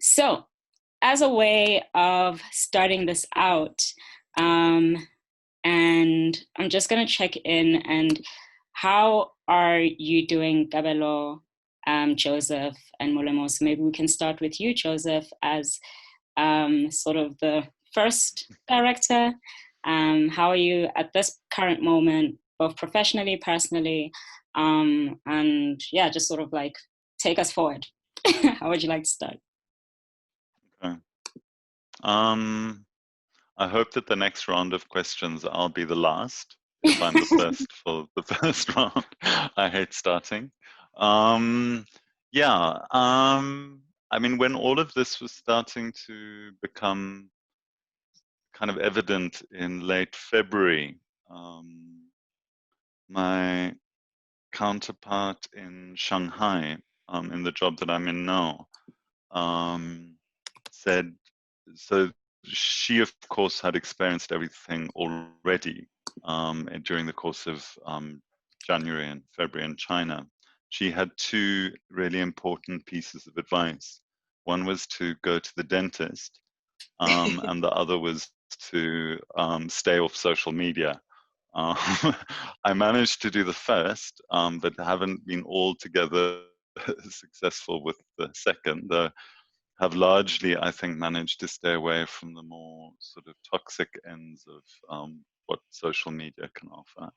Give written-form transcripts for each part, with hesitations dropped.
So, as a way of starting this out, um, and I'm just going to check in and how are you doing, Gabelo, Joseph, and Molemo? So maybe we can start with you, Joseph, as sort of the first director. How are you at this current moment, both professionally, personally, and yeah, just sort of like take us forward. How would you like to start? Okay. I hope that the next round of questions I'll be the last. If I'm the first for the first round, I hate starting. Yeah, I mean, when all of this was starting to become kind of evident in late February, my counterpart in Shanghai, in the job that I'm in now, said, so she of course had experienced everything already during the course of January and February in China. She had two really important pieces of advice. One was to go to the dentist, and the other was to stay off social media. I managed to do the first, but haven't been altogether successful with the second. Have largely, I think, managed to stay away from the more sort of toxic ends of what social media can offer,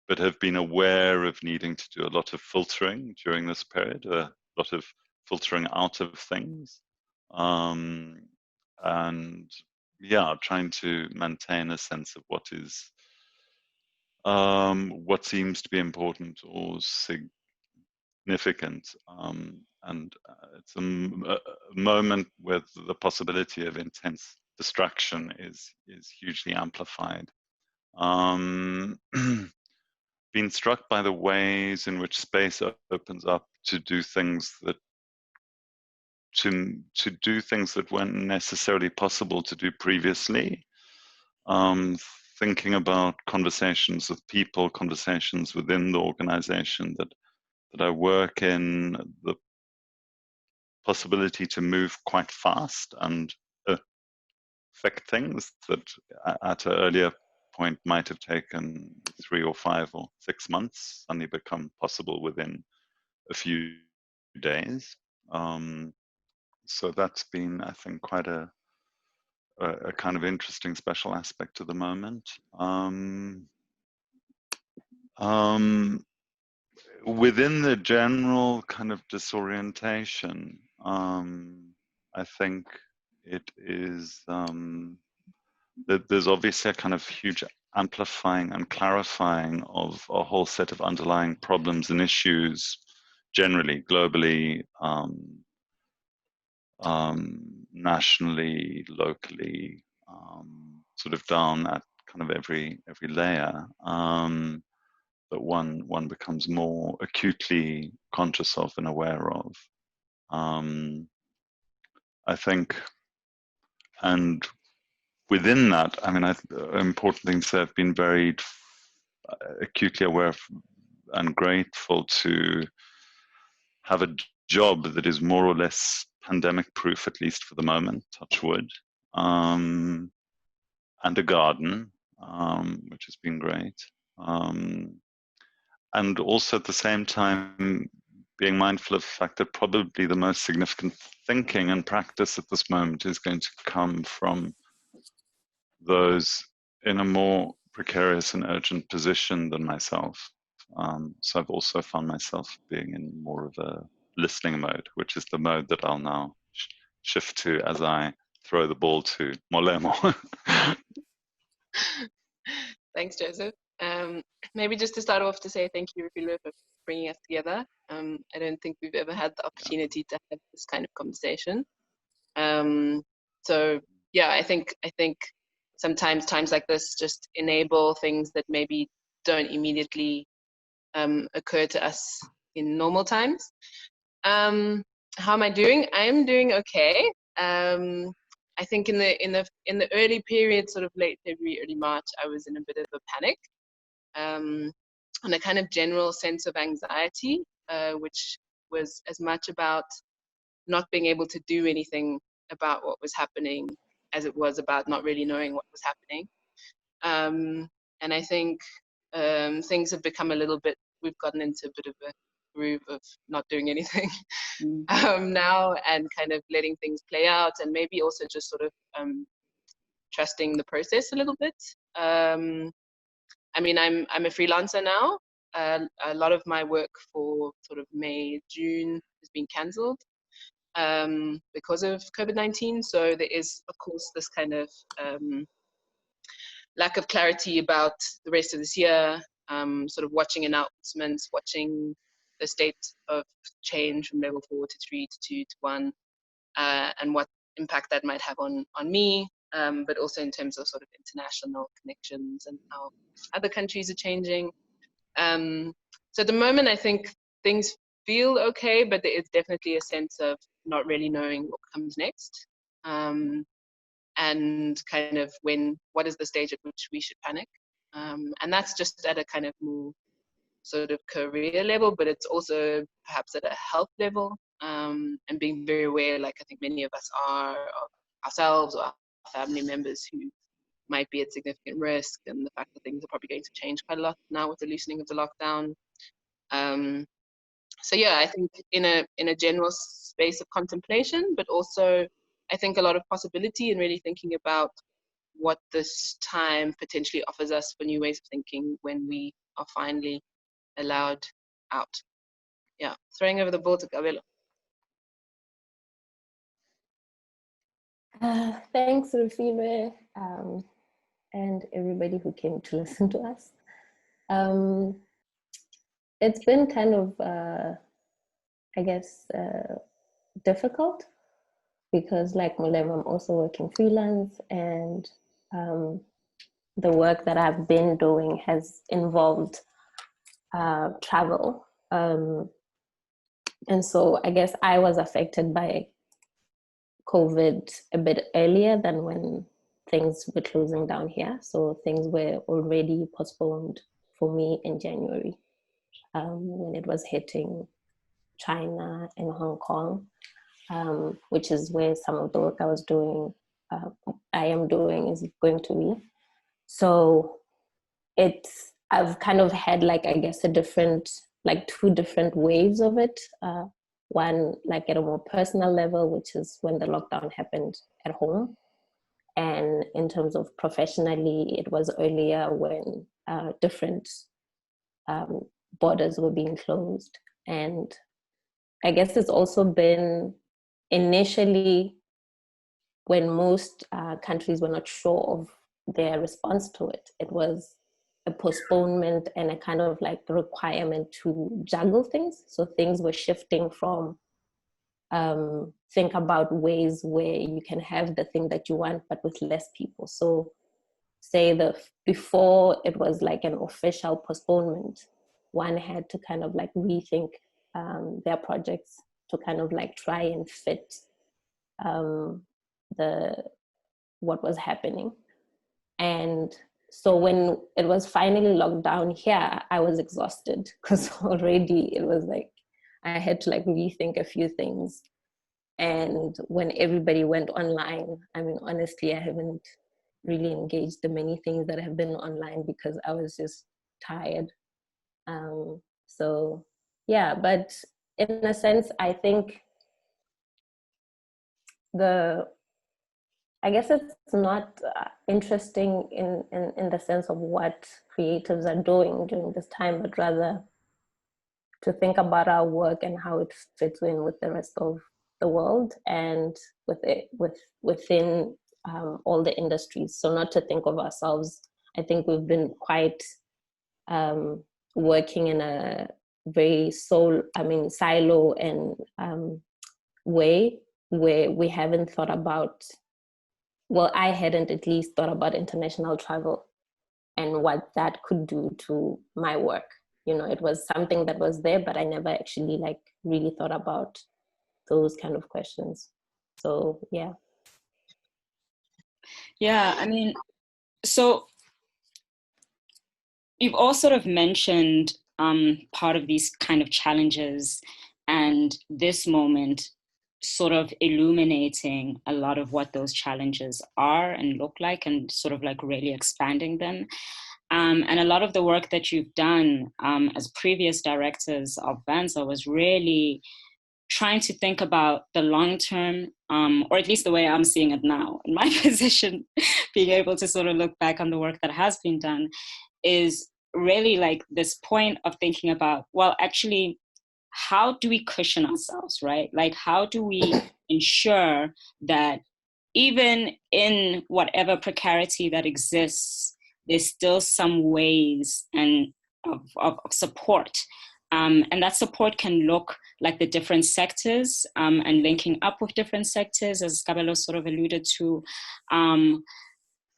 but have been aware of needing to do a lot of filtering during this period, a lot of filtering out of things, and yeah, trying to maintain a sense of what is what seems to be important or significant, and it's a moment where the possibility of intense distraction is hugely amplified. Been struck by the ways in which space opens up to do things that do things that weren't necessarily possible to do previously. Thinking about conversations with people, conversations within the organization that I work in, the possibility to move quite fast and affect things that at an earlier point might have taken 3 or 5 or 6 months suddenly become possible within a few days. So that's been, I think, quite a kind of interesting special aspect of the moment. Within the general kind of disorientation, I think it is that there's obviously a kind of huge amplifying and clarifying of a whole set of underlying problems and issues, generally, globally, nationally, locally, sort of down at kind of every layer. That one becomes more acutely conscious of and aware of. I think, and within that, I mean, important things that I've been very acutely aware of and grateful to have a job that is more or less pandemic proof, at least for the moment, touch wood, and a garden, which has been great. And also at the same time, being mindful of the fact that probably the most significant thinking and practice at this moment is going to come from those in a more precarious and urgent position than myself. So I've also found myself being in more of a listening mode, which is the mode that I'll now shift to as I throw the ball to Molemo. Thanks, Joseph. Maybe just to start off to say thank you, Rufilo, for bringing us together. I don't think we've ever had the opportunity to have this kind of conversation. So yeah, I think sometimes times like this just enable things that maybe don't immediately occur to us in normal times. How am I doing? I'm doing okay. I think in the early period, sort of late February, early March, I was in a bit of a panic, and a kind of general sense of anxiety, which was as much about not being able to do anything about what was happening, as it was about not really knowing what was happening. And I think things have become a little bit, we've gotten into a bit of a groove of not doing anything now, and kind of letting things play out, and maybe also just sort of trusting the process a little bit. I mean, I'm a freelancer now. A lot of my work for sort of May, June has been cancelled because of COVID-19. So there is, of course, this kind of lack of clarity about the rest of this year, sort of watching announcements, watching the state of change from level 4 to 3 to 2 to 1, and what impact that might have on me, but also in terms of sort of international connections and how other countries are changing. So at the moment, I think things feel okay, but there is definitely a sense of not really knowing what comes next. And kind of what is the stage at which we should panic. And that's just at a kind of more sort of career level, but it's also perhaps at a health level, and being very aware, like I think many of us are, of ourselves or our family members who might be at significant risk, and the fact that things are probably going to change quite a lot now with the loosening of the lockdown. So yeah, I think in a general space of contemplation, but also I think a lot of possibility, and really thinking about what this time potentially offers us for new ways of thinking when we are finally allowed out. Yeah, throwing over the ball to Gabelo. Thanks, Rufile, and everybody who came to listen to us. It's been kind of, I guess, difficult, because like Mulema, I'm also working freelance, and the work that I've been doing has involved travel. And so I guess I was affected by COVID a bit earlier than when things were closing down here. So things were already postponed for me in January, when it was hitting China and Hong Kong, which is where some of the work I was doing, I am doing, is going to be. So I've kind of had, like, I guess, two different waves of it. One, like at a more personal level, which is when the lockdown happened at home. And in terms of professionally, it was earlier when different borders were being closed. And I guess it's also been initially when most countries were not sure of their response to it. It was a postponement and a kind of like requirement to juggle things. So things were shifting from think about ways where you can have the thing that you want, but with less people. So say before it was like an official postponement, one had to kind of like rethink their projects to kind of like try and fit what was happening. And so when it was finally locked down here, I was exhausted, because already it was like I had to like rethink a few things. And when everybody went online, I mean, honestly, I haven't really engaged in many things that have been online because I was just tired. So yeah, but in a sense, I think I guess it's not interesting in the sense of what creatives are doing during this time, but rather to think about our work and how it fits in with the rest of the world and within all the industries. So not to think of ourselves. I think we've been quite working in a very silo and way where we haven't thought about, well, I hadn't at least thought about international travel and what that could do to my work. You know, it was something that was there, but I never actually like really thought about those kind of questions. So yeah. Yeah, I mean, so you've all sort of mentioned part of these kind of challenges and this moment sort of illuminating a lot of what those challenges are and look like, and sort of like really expanding them. And a lot of the work that you've done as previous directors of VANSA was really trying to think about the long term, or at least the way I'm seeing it now in my position, being able to sort of look back on the work that has been done, is really like this point of thinking about, well, actually, how do we cushion ourselves, right? Like, how do we ensure that even in whatever precarity that exists, there's still some ways and of support. And that support can look like the different sectors, and linking up with different sectors, as Kabelo sort of alluded to.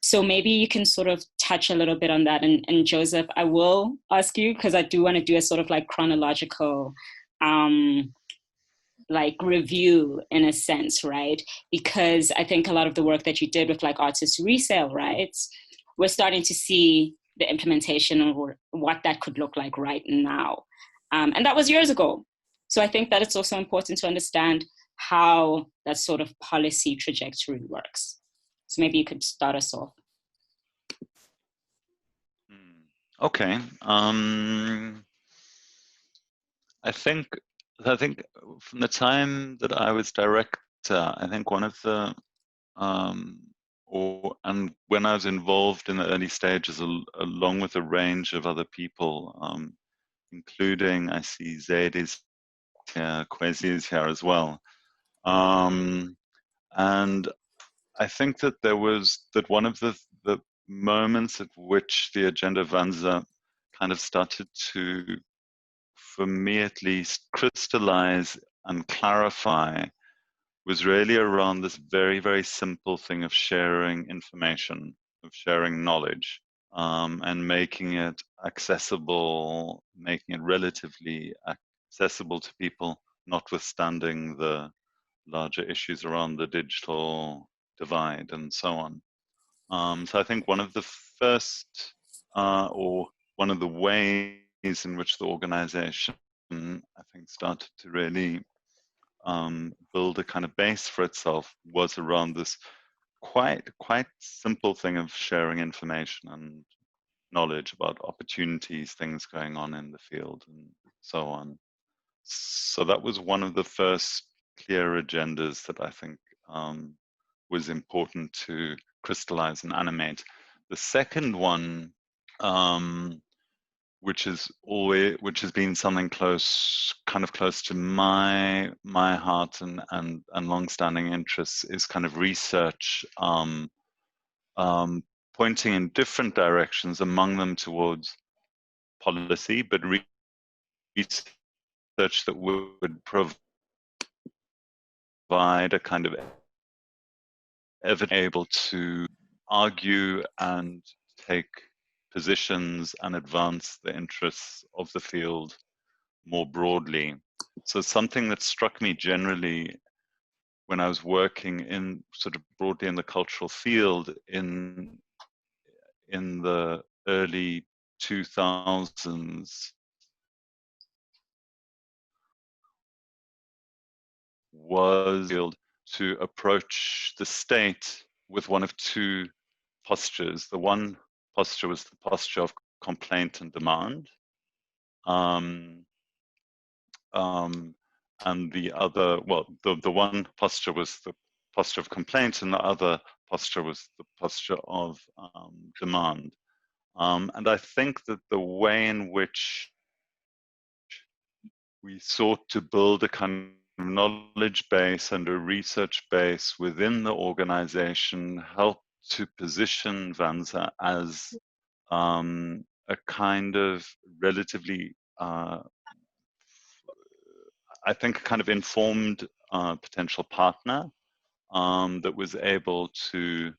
So maybe you can sort of touch a little bit on that. And Joseph, I will ask you, because I do want to do a sort of like chronological like review in a sense, right? Because I think a lot of the work that you did with like artist resale rights, we're starting to see the implementation of what that could look like right now. And that was years ago. So I think that it's also important to understand how that sort of policy trajectory works. So maybe you could start us off. Okay. I think from the time that I was director, I think one of the and when I was involved in the early stages, along with a range of other people, including, I see Zaid is here, Kwesi is here as well, and I think that one of the moments at which the agenda VANSA kind of started to, for me at least, crystallize and clarify was really around this very, very simple thing of sharing information, of sharing knowledge, and making it accessible, making it relatively accessible to people, notwithstanding the larger issues around the digital divide and so on. So I think one of the first, or one of the ways in which the organization, I think, started to really build a kind of base for itself was around this quite simple thing of sharing information and knowledge about opportunities, things going on in the field, and so on. So that was one of the first clear agendas that I think was important to crystallize and animate. The second one, which has been something close to my heart and long-standing interests, is kind of research, pointing in different directions, among them towards policy, but research that would provide a kind of evidence able to argue and take positions and advance the interests of the field more broadly. So something that struck me generally when I was working in sort of broadly in the cultural field in the early 2000s was to approach the state with one of two postures. The one posture was the posture of complaint and demand. And the other, well, the one posture was the posture of complaint, and the other posture was the posture of demand. And I think that the way in which we sought to build a kind of knowledge base and a research base within the organization helped to position VANSA as a kind of relatively I think a kind of informed potential partner that was able to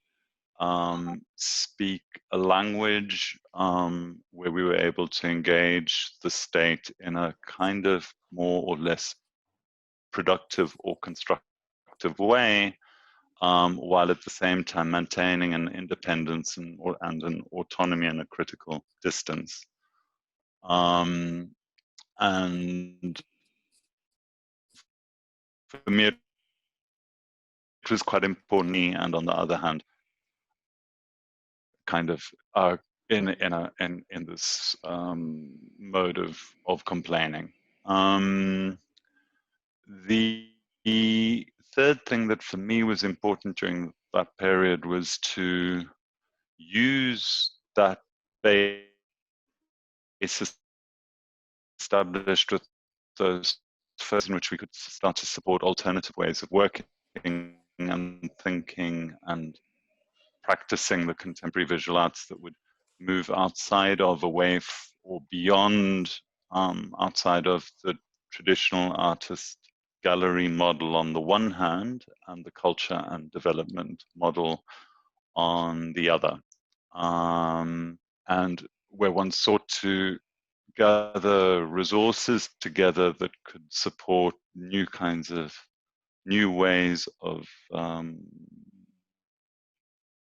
speak a language where we were able to engage the state in a kind of more or less productive or constructive way, while at the same time maintaining an independence and an autonomy and a critical distance. And for me, it was quite important, and on the other hand, kind of in this mode of complaining. The third thing that for me was important during that period was to use that base established with those first in which we could start to support alternative ways of working and thinking and practicing the contemporary visual arts that would move outside of, away or beyond, outside of the traditional artist gallery model on the one hand, and the culture and development model on the other. And where one sought to gather resources together that could support new ways of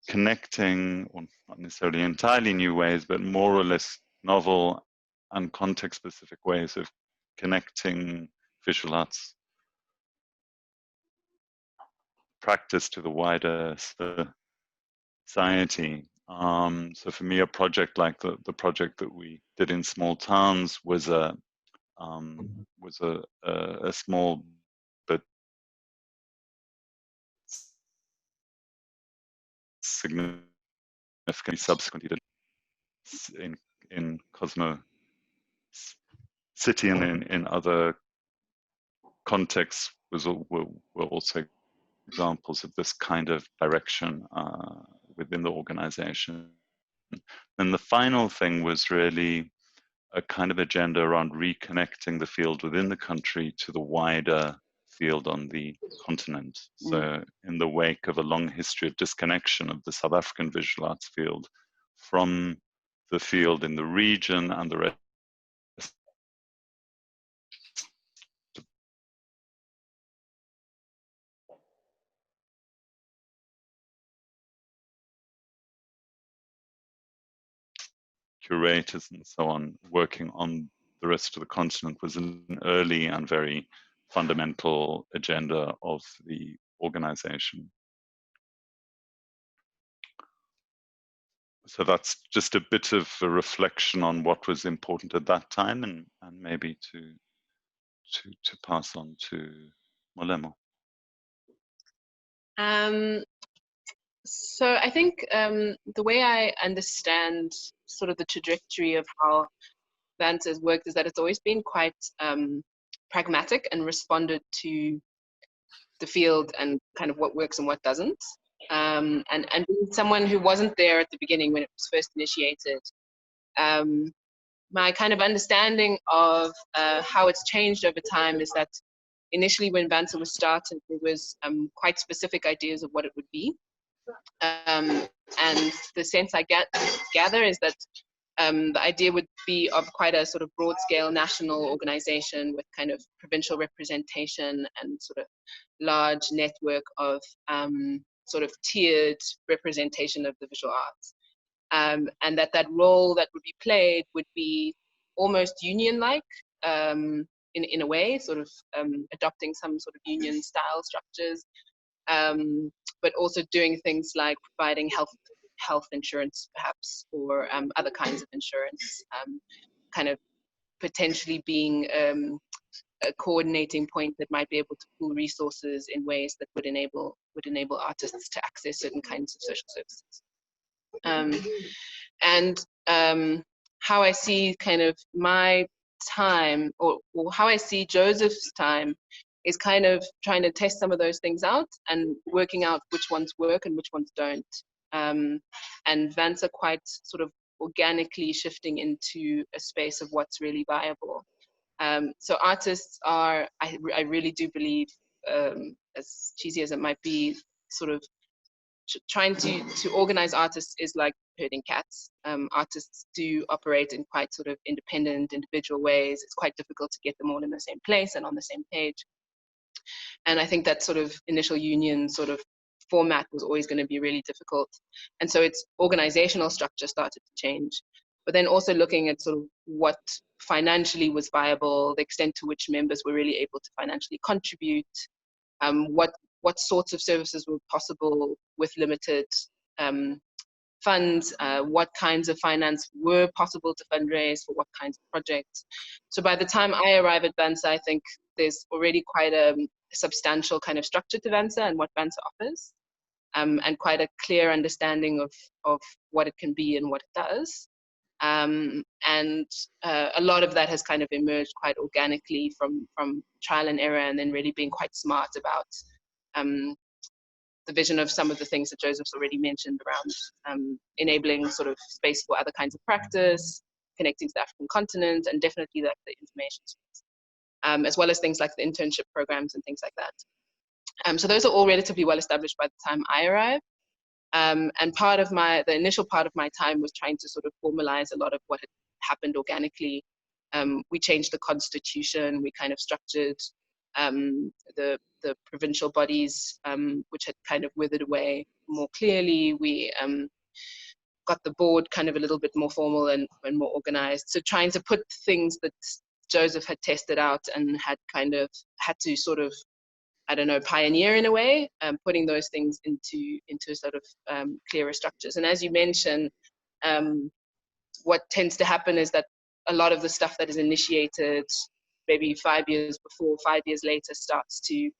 connecting, or not necessarily entirely new ways, but more or less novel and context-specific ways of connecting visual arts practice to the wider society. So for me, a project like the project that we did in Small Towns was a small but significantly subsequently in Cosmo City and in other contexts were also examples of this kind of direction within the organization. And the final thing was really a kind of agenda around reconnecting the field within the country to the wider field on the continent. So in the wake of a long history of disconnection of the South African visual arts field from the field in the region and the rest curators and so on working on the rest of the continent was an early and very fundamental agenda of the organization. So that's just a bit of a reflection on what was important at that time, and maybe to pass on to Molemo. So I think the way I understand sort of the trajectory of how VANSA has worked is that it's always been quite pragmatic and responded to the field and kind of what works and what doesn't. And being someone who wasn't there at the beginning when it was first initiated, my kind of understanding of how it's changed over time is that initially when VANSA was started, there was quite specific ideas of what it would be. And the sense I gather is that the idea would be of quite a sort of broad scale national organization with kind of provincial representation and sort of large network of sort of tiered representation of the visual arts. And that role that would be played would be almost union-like in a way, sort of adopting some sort of union style structures, but also doing things like providing health insurance perhaps, or other kinds of insurance, kind of potentially being a coordinating point that might be able to pool resources in ways that would enable artists to access certain kinds of social services. And how I see kind of my time, or how I see Joseph's time, is kind of trying to test some of those things out and working out which ones work and which ones don't. And VANSA quite sort of organically shifting into a space of what's really viable. So artists are, I really do believe, as cheesy as it might be, sort of trying to organize artists is like herding cats. Artists do operate in quite sort of independent, individual ways. It's quite difficult to get them all in the same place and on the same page. And I think that sort of initial union sort of format was always going to be really difficult. And so its organizational structure started to change. But then also looking at sort of what financially was viable, the extent to which members were really able to financially contribute, what what sorts of services were possible with limited funds, what kinds of finance were possible to fundraise for what kinds of projects. So by the time I arrive at VANSA, I think there's already quite a substantial kind of structure to VANSA and what VANSA offers, and quite a clear understanding of what it can be and what it does. And a lot of that has kind of emerged quite organically from trial and error, and then really being quite smart about the vision of some of the things that Joseph's already mentioned around enabling sort of space for other kinds of practice, connecting to the African continent, and definitely like the information space, as well as things like the internship programs and things like that. So those are all relatively well established by the time I arrived. And part of the initial part of my time was trying to sort of formalize a lot of what had happened organically. We changed the constitution, we kind of structured the provincial bodies, which had kind of withered away more clearly. We got the board kind of a little bit more formal and more organized. So trying to put things that Joseph had tested out and had kind of had to sort of, I don't know, pioneer in a way, putting those things into sort of clearer structures. And as you mentioned, what tends to happen is that a lot of the stuff that is initiated maybe 5 years before, 5 years later, starts to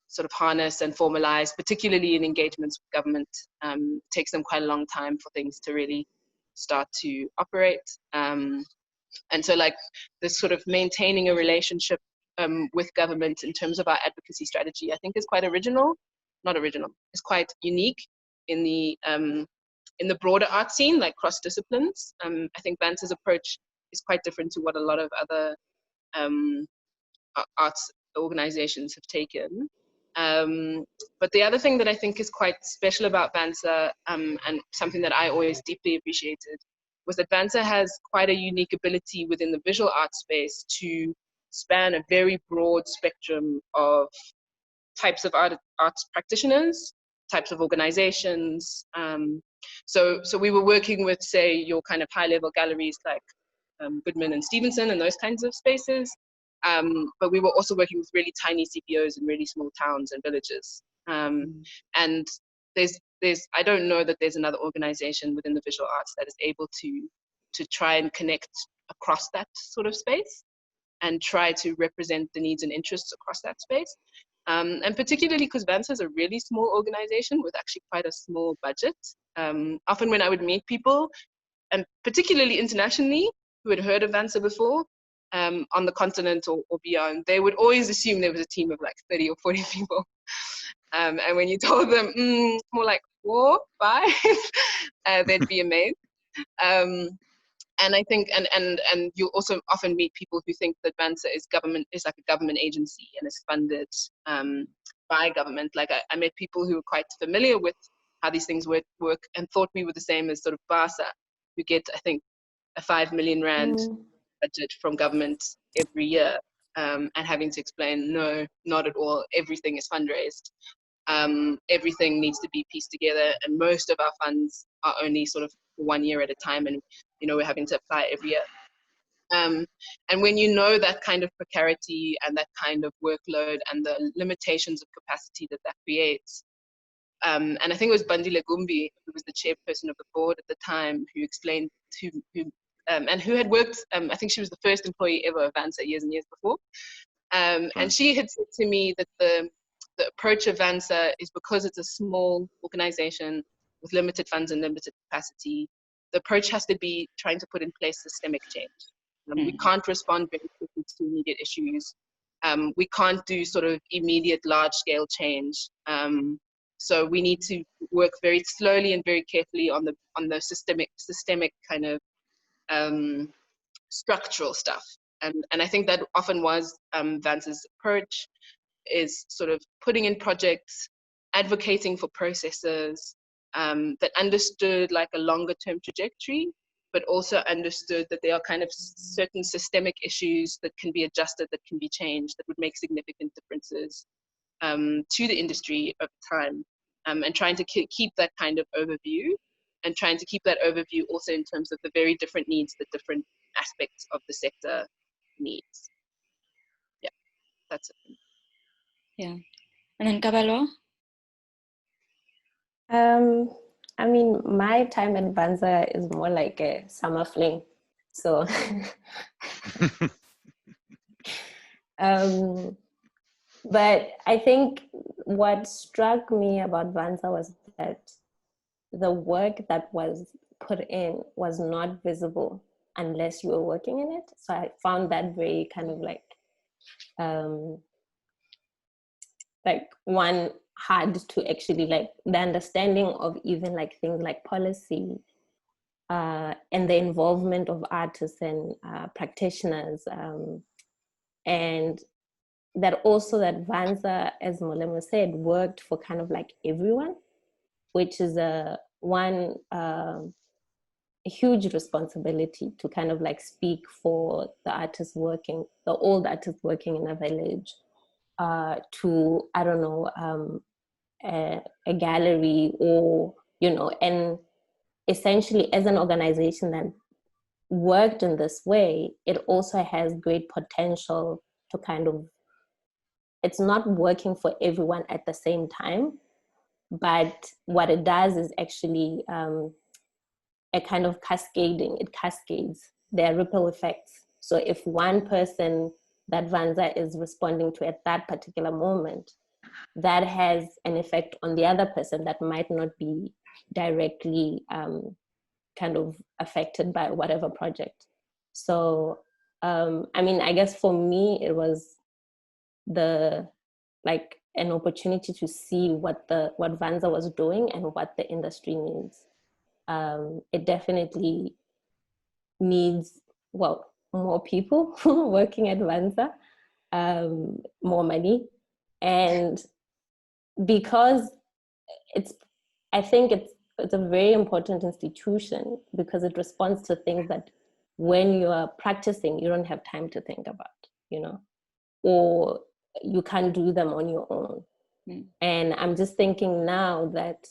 sort of harness and formalize, particularly in engagements with government. It takes them quite a long time for things to really start to operate. And so like this sort of maintaining a relationship with government in terms of our advocacy strategy, I think is quite it's quite unique in the broader art scene, like cross disciplines. I think VANSA's approach is quite different to what a lot of other arts organizations have taken. But the other thing that I think is quite special about VANSA, and something that I always deeply appreciated, was that VANSA has quite a unique ability within the visual art space to span a very broad spectrum of types of arts practitioners, types of organizations. So we were working with, say, your kind of high-level galleries like Goodman and Stevenson and those kinds of spaces. But we were also working with really tiny CPOs in really small towns and villages. And I don't know that there's another organization within the visual arts that is able to try and connect across that sort of space and try to represent the needs and interests across that space. And particularly because VANSA is a really small organization with actually quite a small budget. Often when I would meet people, and particularly internationally, who had heard of VANSA before, on the continent or beyond, they would always assume there was a team of like 30 or 40 people. And when you told them, more like 4, 5, they'd be amazed. And I think, and you'll also often meet people who think that VANSA is like a government agency and is funded by government. Like I met people who were quite familiar with how these things work and thought we were the same as sort of VASA, who get, I think, a 5 million rand budget from government every year, and having to explain, no, not at all, everything is fundraised. Everything needs to be pieced together, and most of our funds are only sort of 1 year at a time, and we're having to apply every year. And when you know that kind of precarity and that kind of workload and the limitations of capacity that creates, and I think it was Bandile Gumbi, who was the chairperson of the board at the time, who explained and who had worked, I think she was the first employee ever of VANSA years and years before. And she had said to me that the approach of VANSA is, because it's a small organization with limited funds and limited capacity, the approach has to be trying to put in place systemic change. We can't respond very quickly to immediate issues. We can't do sort of immediate large-scale change. So we need to work very slowly and very carefully on the systemic kind of structural stuff. And I think that often was VANSA's approach, is sort of putting in projects, advocating for processes that understood like a longer term trajectory, but also understood that there are kind of certain systemic issues that can be adjusted, that can be changed, that would make significant differences to the industry over time, and trying to keep that kind of overview, and trying to keep that overview also in terms of the very different needs that different aspects of the sector needs. Yeah, that's it. Yeah. And then Kabelo? I mean, my time at VANSA is more like a summer fling. So, but I think what struck me about VANSA was that the work that was put in was not visible unless you were working in it. So I found that very kind of like one hard to actually like the understanding of even like things like policy and the involvement of artists and practitioners, and that also that VANSA, as Molemo said, worked for kind of like everyone, which is a huge responsibility to kind of like speak for the artists working, the old artists working in a village, to I don't know, a gallery, or and essentially as an organization that worked in this way, it also has great potential to kind of, it's not working for everyone at the same time, but what it does is actually a kind of cascading, it cascades, there are ripple effects. So if one person that VANSA is responding to at that particular moment, that has an effect on the other person that might not be directly kind of affected by whatever project. So, I mean, I guess for me, it was like an opportunity to see what VANSA was doing and what the industry needs. It definitely needs, well, more people working at VANSA, more money, and because I think it's a very important institution because it responds to things that when you are practicing, you don't have time to think about, or you can't do them on your own. Mm. And I'm just thinking now that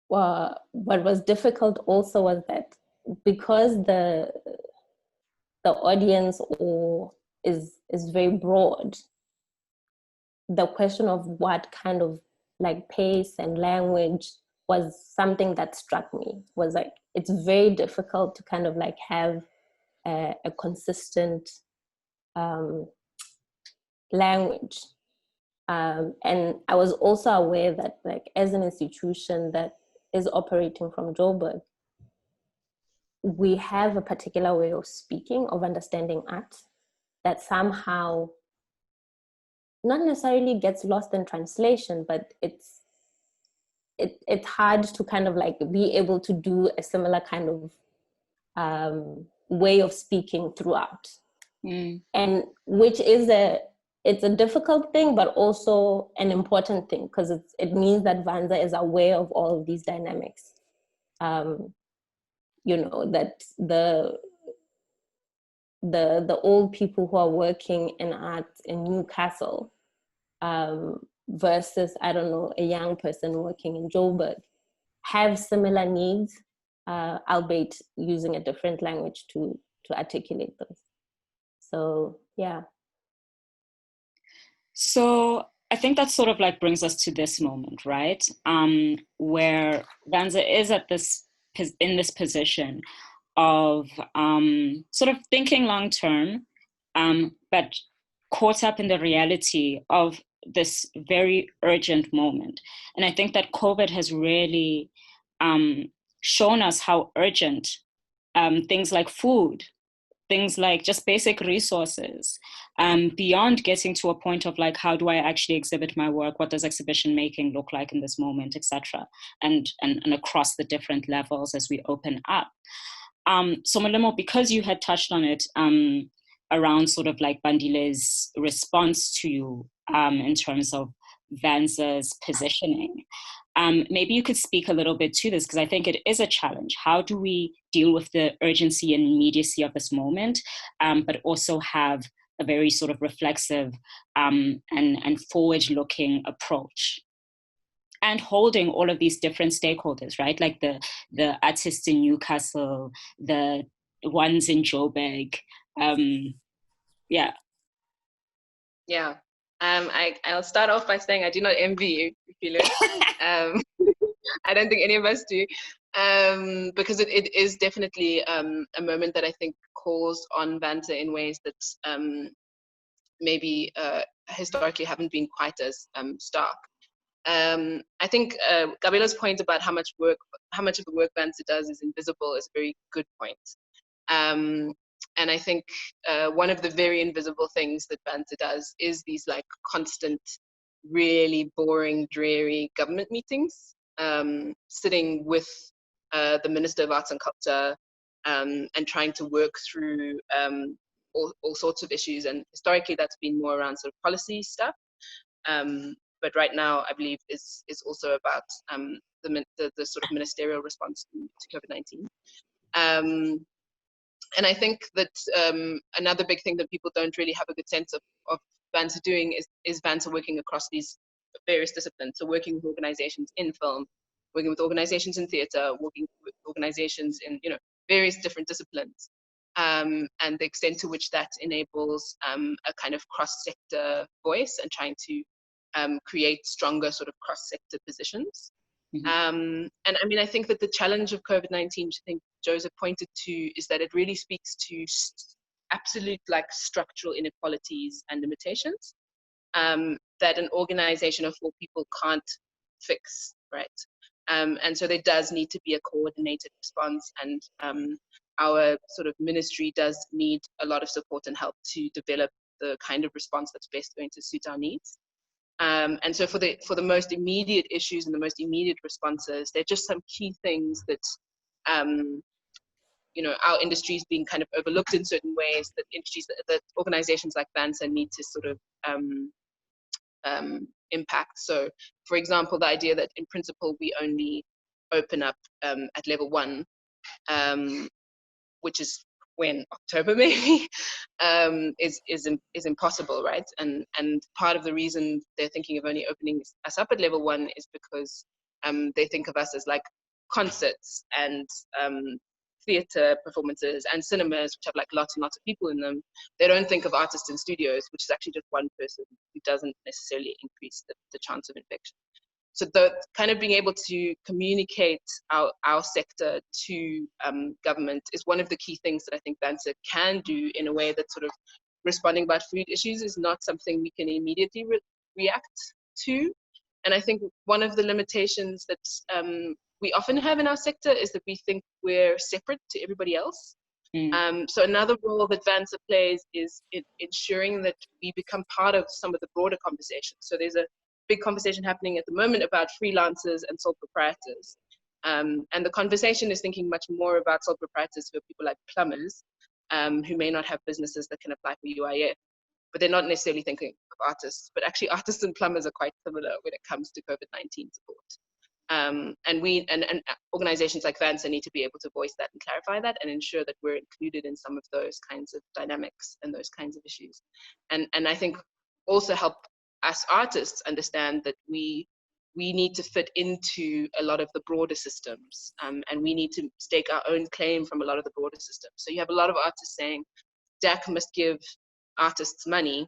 what was difficult also was that because the audience is very broad, the question of what kind of like pace and language was something that struck me, was like it's very difficult to kind of like have a consistent language, and I was also aware that like as an institution that is operating from Joburg, we have a particular way of speaking, of understanding art that somehow not necessarily gets lost in translation, but it's hard to kind of like be able to do a similar kind of way of speaking throughout. Mm. And which is it's a difficult thing, but also an important thing, because it means that VANSA is aware of all of these dynamics. That the old people who are working in art in Newcastle versus, I don't know, a young person working in Joburg have similar needs, albeit using a different language to articulate those. So, yeah. So I think that sort of like brings us to this moment, right? Where VANSA is in this position of sort of thinking long term, but caught up in the reality of this very urgent moment. And I think that COVID has really shown us how urgent things like food, things like just basic resources, beyond getting to a point of like, how do I actually exhibit my work? What does exhibition making look like in this moment, etc. And across the different levels as we open up. So Molemo, because you had touched on it around sort of like Bandile's response to you in terms of VANSA's positioning, maybe you could speak a little bit to this, because I think it is a challenge. How do we deal with the urgency and immediacy of this moment, but also have a very sort of reflexive and forward-looking approach? And holding all of these different stakeholders, right? Like the artists in Newcastle, the ones in Joburg. Yeah. Yeah. I'll start off by saying I do not envy you, Philo. I don't think any of us do, because it is definitely a moment that I think calls on VANSA in ways that maybe historically haven't been quite as stark. I think Gabriela's point about how much of the work VANSA does is invisible is a very good point. And I think one of the very invisible things that VANSA does is these like constant, really boring, dreary government meetings, sitting with the Minister of Arts and Culture and trying to work through all sorts of issues. And historically, that's been more around sort of policy stuff. But right now, I believe is also about the sort of ministerial response to COVID-19. And I think that another big thing that people don't really have a good sense of VANSA doing is VANSA working across these various disciplines. So working with organizations in film, working with organizations in theater, working with organizations in various different disciplines, and the extent to which that enables a kind of cross-sector voice and trying to create stronger sort of cross-sector positions. And I mean, I think that the challenge of COVID-19, which I think Joseph pointed to, is that it really speaks to absolute like structural inequalities and limitations that an organization of 4 people can't fix, right? And so there does need to be a coordinated response, and our sort of ministry does need a lot of support and help to develop the kind of response that's best going to suit our needs. And so for the most immediate issues and the most immediate responses, there are just some key things that our industry is being kind of overlooked in certain ways, that organizations like VANSA need to sort of impact. So for example, the idea that in principle we only open up at level 1, which is when October maybe, is impossible, right? And part of the reason they're thinking of only opening us up at level 1 is because they think of us as like concerts and theater performances and cinemas, which have like lots and lots of people in them. They don't think of artists in studios, which is actually just one person who doesn't necessarily increase the chance of infection. So the kind of being able to communicate our sector to government is one of the key things that I think VANSA can do in a way that sort of responding about food issues is not something we can immediately react to. And I think one of the limitations that we often have in our sector is that we think we're separate to everybody else. So another role that VANSA plays is ensuring that we become part of some of the broader conversations. So there's a big conversation happening at the moment about freelancers and sole proprietors. And the conversation is thinking much more about sole proprietors who are people like plumbers, who may not have businesses that can apply for UIF, but they're not necessarily thinking of artists. But actually artists and plumbers are quite similar when it comes to COVID-19 support. And organizations like VANSA need to be able to voice that and clarify that and ensure that we're included in some of those kinds of dynamics and those kinds of issues. And I think also help us artists understand that we need to fit into a lot of the broader systems, and we need to stake our own claim from a lot of the broader systems. So you have a lot of artists saying DAC must give artists money,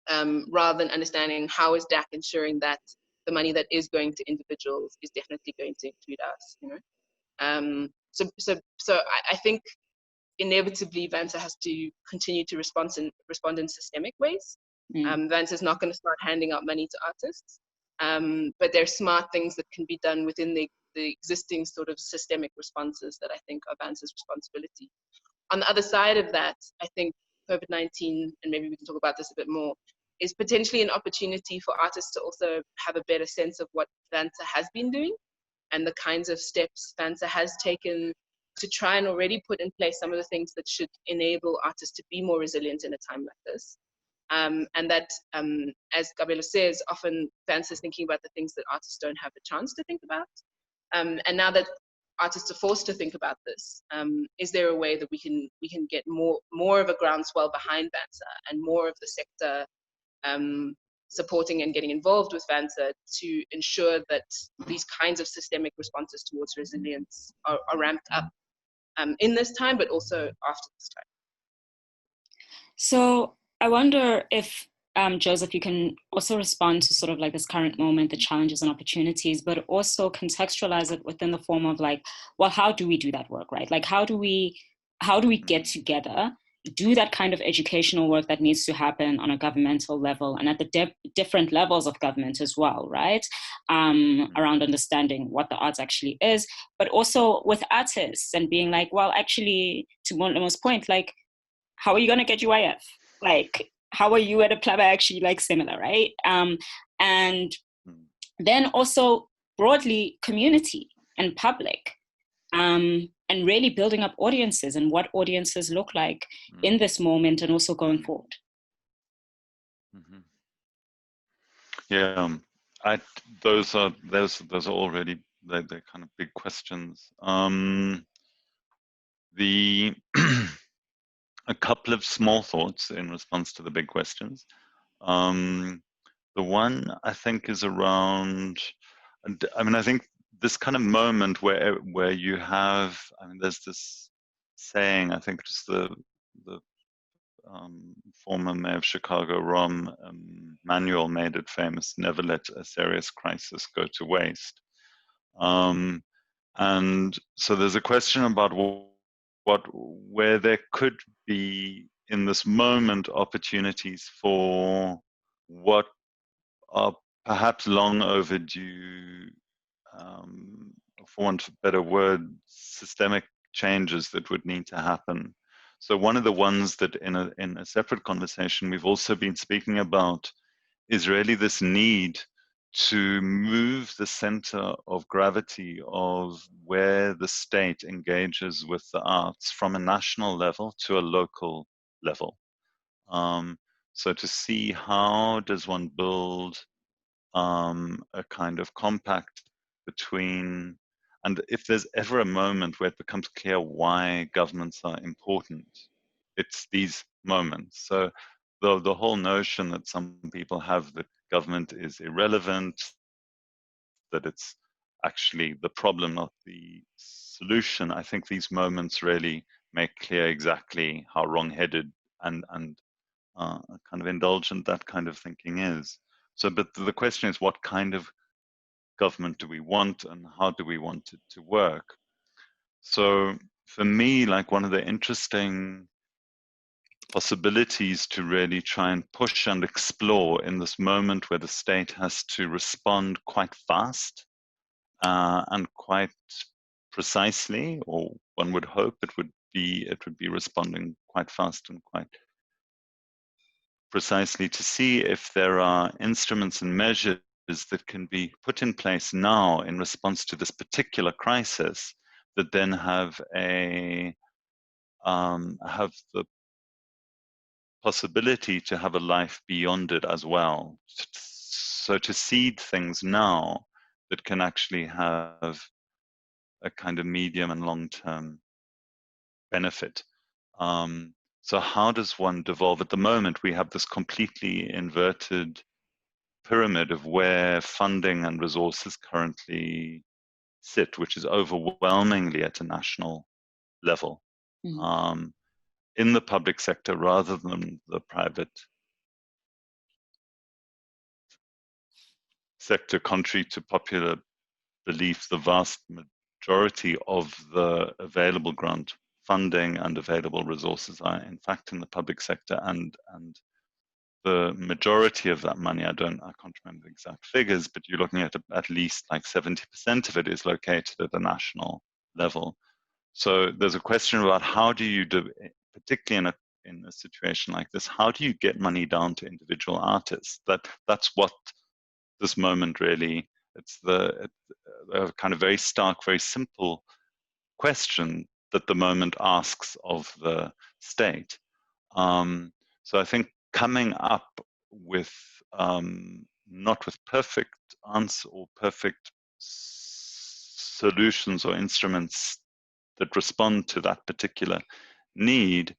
rather than understanding how is DAC ensuring that the money that is going to individuals is definitely going to include us, So I think inevitably VANSA has to continue to respond in systemic ways. VANSA is not going to start handing out money to artists, but there are smart things that can be done within the existing sort of systemic responses that I think are VANSA's responsibility. On the other side of that, I think COVID-19, and maybe we can talk about this a bit more, is potentially an opportunity for artists to also have a better sense of what VANSA has been doing and the kinds of steps VANSA has taken to try and already put in place some of the things that should enable artists to be more resilient in a time like this. And that, as Gabriela says, often VANSA is thinking about the things that artists don't have a chance to think about. And now that artists are forced to think about this, is there a way that we can get more of a groundswell behind VANSA and more of the sector supporting and getting involved with VANSA to ensure that these kinds of systemic responses towards resilience are ramped up in this time, but also after this time. So I wonder if Joseph, you can also respond to sort of like this current moment, the challenges and opportunities, but also contextualize it within the form of like, well, how do we do that work, right? Like, how do we get together, do that kind of educational work that needs to happen on a governmental level and at the different levels of government as well, right? Around understanding what the arts actually is, but also with artists and being like, well, actually, to Molemo's point, like, how are you going to get UIF? Like, how are you at a plumber actually like similar, right? And then also broadly community and public, and really building up audiences and what audiences look like in this moment and also going forward. Yeah, those are already they're kind of big questions. A couple of small thoughts in response to the big questions. The one I think is around, I mean, I think this kind of moment where you have, I mean, there's this saying, I think just the former mayor of Chicago, Rahm Emanuel, made it famous: never let a serious crisis go to waste. And so there's a question about where there could be in this moment opportunities for what are perhaps long overdue, for want of a better word, systemic changes that would need to happen. So one of the ones that in a separate conversation we've also been speaking about is really this need to move the center of gravity of where the state engages with the arts from a national level to a local level. So to see how does one build a kind of compact between, and if there's ever a moment where it becomes clear why governments are important, it's these moments. So the whole notion that some people have that government is irrelevant, that it's actually the problem, not the solution, I think these moments really make clear exactly how wrong-headed and kind of indulgent that kind of thinking is. So, but the question is, what kind of government do we want and how do we want it to work? So for me, like one of the interesting possibilities to really try and push and explore in this moment where the state has to respond quite fast and quite precisely, or one would hope it would be responding quite fast and quite precisely, to see if there are instruments and measures that can be put in place now in response to this particular crisis that then have the possibility to have a life beyond it as well. So to seed things now that can actually have a kind of medium and long-term benefit. So how does one devolve? At the moment, we have this completely inverted pyramid of where funding and resources currently sit, which is overwhelmingly at a national level, in the public sector rather than the private sector. Contrary to popular belief, the vast majority of the available grant funding and available resources are in fact in the public sector, and the majority of that money, I can't remember the exact figures, but you're looking at least like 70% of it is located at the national level. So there's a question about how do you do, particularly in a situation like this, how do you get money down to individual artists? That's what this moment really, it's a kind of very stark, very simple question that the moment asks of the state. So I think coming up with, not with perfect answer or perfect solutions or instruments that respond to that particular need,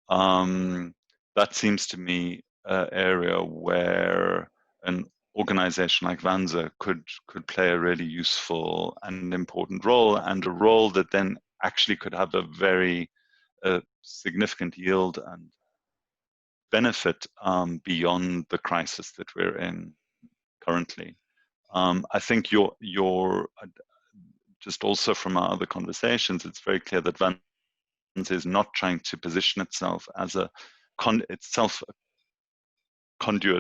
that seems to me an area where an organization like VANSA could play a really useful and important role, and a role that then actually could have a very significant yield and benefit beyond the crisis that we're in currently. I think your just also from our other conversations, it's very clear that VANSA is not trying to position itself as a conduit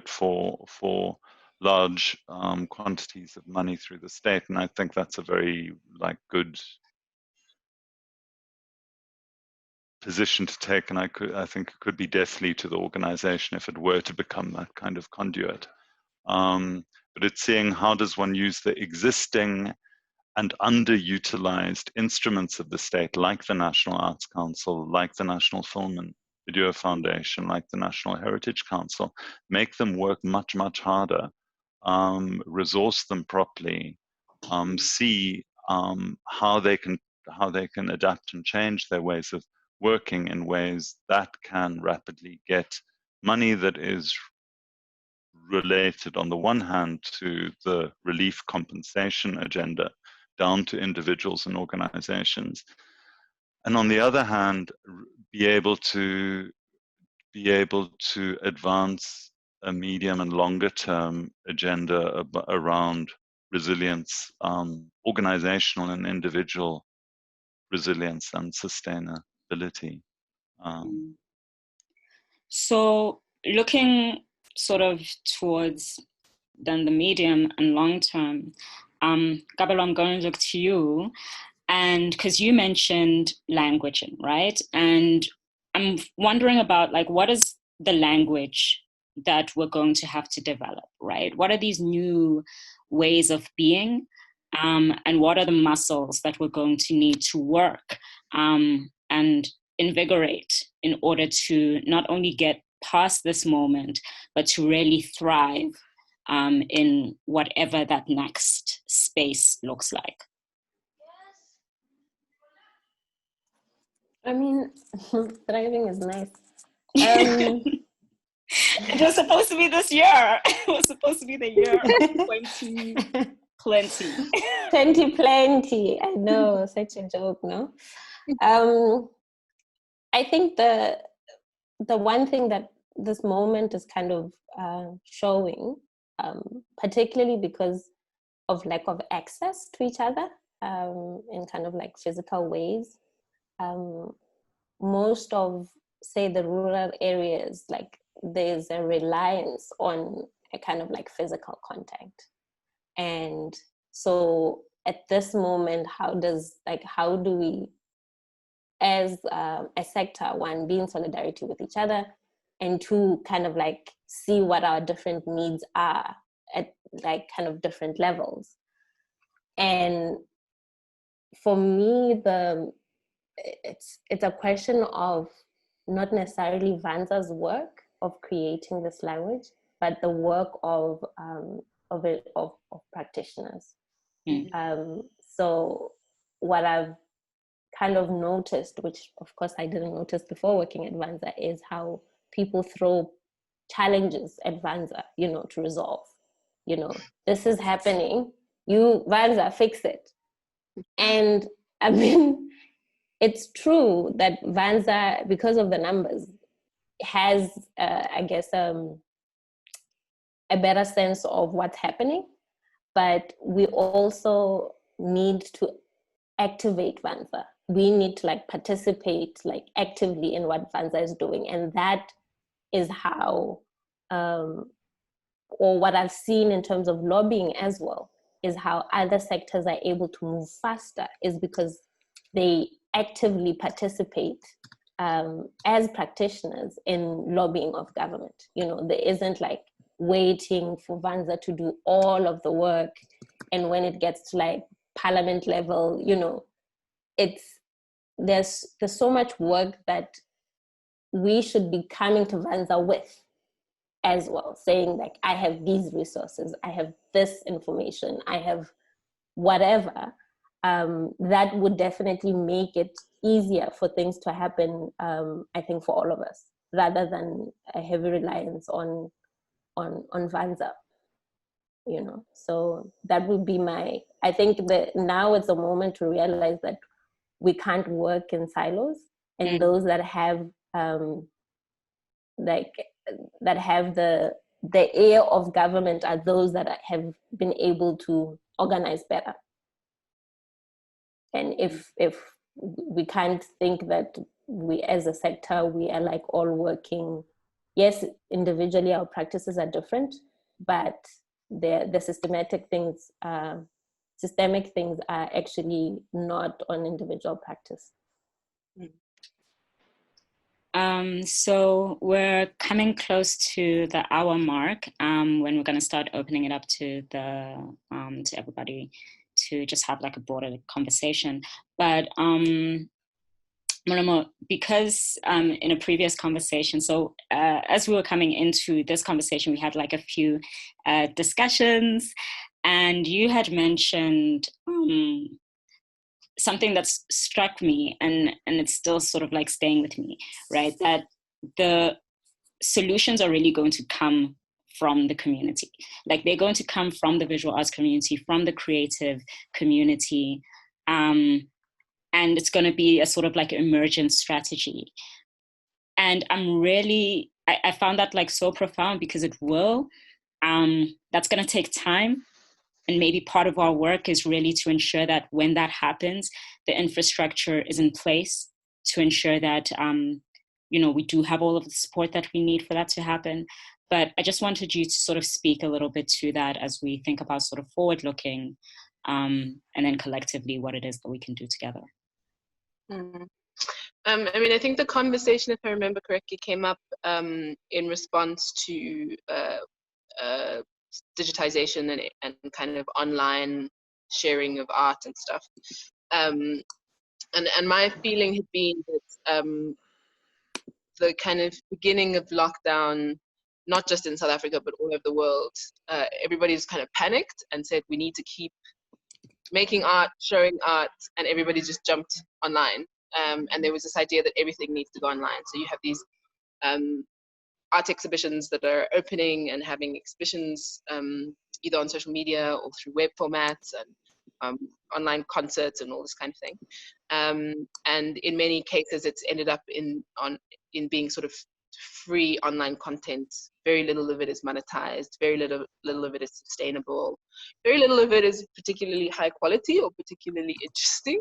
for large quantities of money through the state, and I think that's a very good position to take, and I think it could be deathly to the organization if it were to become that kind of conduit. But it's seeing how does one use the existing and underutilized instruments of the state, like the National Arts Council, like the National Film and Video Foundation, like the National Heritage Council, make them work much, much harder, resource them properly, see how they can adapt and change their ways of working in ways that can rapidly get money that is related on the one hand to the relief compensation agenda down to individuals and organizations, and on the other hand be able to advance a medium and longer term agenda around resilience, organizational and individual resilience and sustainability. So looking sort of towards then the medium and long term, Gabelo, I'm going to look to you, and because you mentioned languaging, right? And I'm wondering about what is the language that we're going to have to develop, right? What are these new ways of being, and what are the muscles that we're going to need to work and invigorate in order to not only get past this moment, but to really thrive in whatever that next space looks like? I mean, thriving is nice. It was supposed to be this year. It was supposed to be the year of 2020. 2020. I know, such a joke, no? I think the one thing that this moment is kind of showing, particularly because of lack of access to each other in kind of physical ways, most of, say, the rural areas, there's a reliance on a kind of physical contact. And so at this moment, how do we, as a sector, one, be in solidarity with each other, and two, kind of see what our different needs are at kind of different levels. And for me, it's a question of not necessarily VANSA's work of creating this language, but the work of practitioners. So what I've kind of noticed, which of course I didn't notice before working at VANSA, is how people throw challenges at VANSA, to resolve. This is happening, you VANSA fix it. And I mean, it's true that VANSA, because of the numbers, has I guess a better sense of what's happening, but we also need to activate VANSA. We need to participate actively in what VANSA is doing, and that is how or what I've seen in terms of lobbying as well, is how other sectors are able to move faster, is because they actively participate as practitioners in lobbying of government. There isn't waiting for VANSA to do all of the work, and when it gets to parliament level, there's so much work that we should be coming to VANSA with as well, saying I have these resources, I have this information, I have whatever. That would definitely make it easier for things to happen, I think, for all of us, rather than a heavy reliance on VANSA. So that would be I think that now it's a moment to realize that we can't work in silos, and those that have that have the air of government are those that have been able to organize better. And if we can't think that we as a sector, we are like all working, yes, individually our practices are different, but the systemic things are actually not on individual practice. So we're coming close to the hour mark when we're going to start opening it up to to everybody to just have like a broader conversation. But Molomo, because in a previous conversation, so as we were coming into this conversation, we had like a few discussions, and you had mentioned something that's struck me, and it's still sort of like staying with me, right? That the solutions are really going to come from the community. Like they're going to come from the visual arts community, from the creative community. And it's going to be a sort of like emergent strategy. And I found that like so profound, because it will, that's going to take time. And maybe part of our work is really to ensure that when that happens, the infrastructure is in place to ensure that, we do have all of the support that we need for that to happen. But I just wanted you to sort of speak a little bit to that as we think about sort of forward looking, and then collectively what it is that we can do together. I think the conversation, if I remember correctly, came up in response to digitization and kind of online sharing of art and stuff. And my feeling had been that the kind of beginning of lockdown, not just in South Africa, but all over the world, everybody's kind of panicked and said, we need to keep making art, showing art, and everybody just jumped online. And there was this idea that everything needs to go online. So you have these art exhibitions that are opening and having exhibitions either on social media or through web formats and online concerts and all this kind of thing. And in many cases, it's ended up in being sort of free online content. Very little of it is monetized. Very little of it is sustainable. Very little of it is particularly high quality or particularly interesting.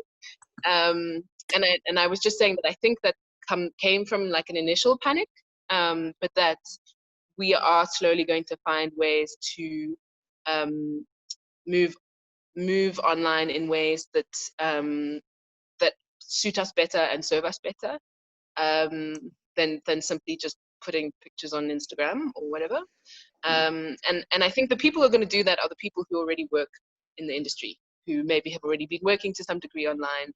And I was just saying that I think that came from like an initial panic, but that we are slowly going to find ways to move online in ways that that suit us better and serve us better than simply just putting pictures on Instagram or whatever. And I think the people who are going to do that are the people who already work in the industry, who maybe have already been working to some degree online.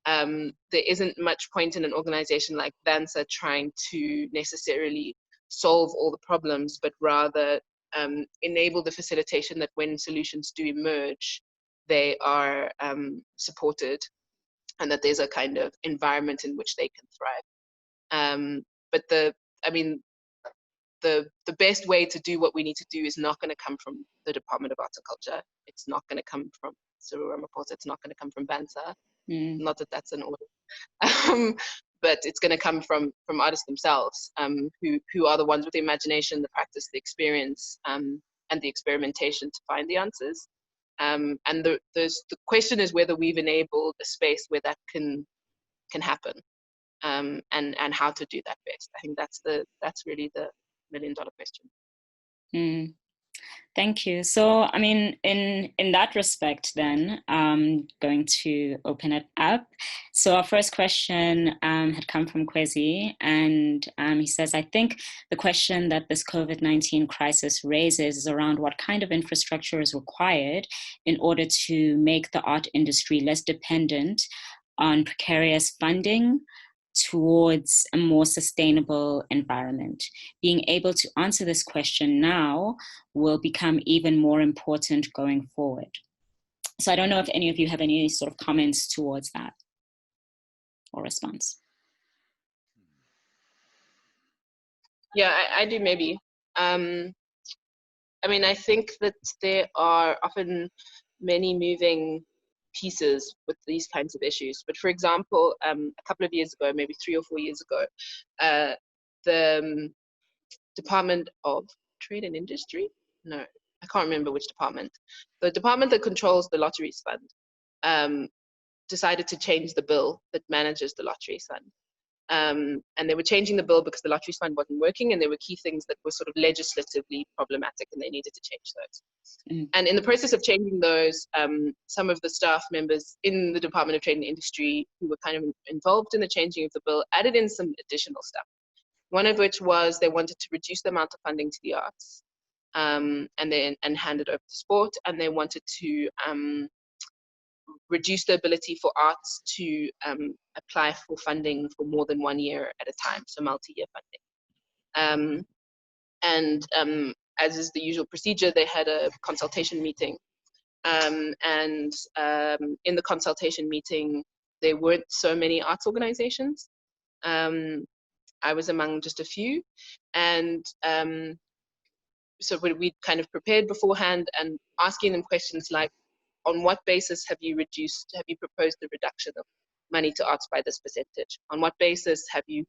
There isn't much point in an organization like VANSA trying to necessarily solve all the problems, but rather enable the facilitation that when solutions do emerge, they are supported, and that there's a kind of environment in which they can thrive. But the best way to do what we need to do is not going to come from the Department of Arts and Culture. It's not going to come from Cyril Ramaphosa. It's not going to come from VANSA. Not that that's an order, but it's going to come from artists themselves, who are the ones with the imagination, the practice, the experience, and the experimentation to find the answers. And the question is whether we've enabled a space where that can happen, and how to do that best. I think that's really the $1 million question. Thank you. So, I mean, in that respect, then, going to open it up. So our first question had come from Kwezi, and he says, I think the question that this COVID-19 crisis raises is around what kind of infrastructure is required in order to make the art industry less dependent on precarious funding towards a more sustainable environment. Being able to answer this question now will become even more important going forward. So I don't know if any of you have any sort of comments towards that or response. Yeah, I do maybe. I mean, I think that there are often many moving pieces with these kinds of issues. But for example, a couple of years ago, maybe 3 or 4 years ago, Department of Trade and Industry. No, I can't remember which department. The department that controls the Lotteries Fund decided to change the bill that manages the Lotteries Fund. And they were changing the bill because the Lotteries Fund wasn't working, and there were key things that were sort of legislatively problematic, and they needed to change those. And in the process of changing those, some of the staff members in the Department of Trade and Industry who were kind of involved in the changing of the bill added in some additional stuff. One of which was they wanted to reduce the amount of funding to the arts, and hand it over to sport, and they wanted to reduce the ability for arts to apply for funding for more than 1 year at a time, so multi-year funding. As is the usual procedure, they had a consultation meeting. In the consultation meeting, there weren't so many arts organizations. I was among just a few. And so we kind of prepared beforehand and asking them questions like, on what basis have you proposed the reduction of money to arts by this percentage? On what basis have you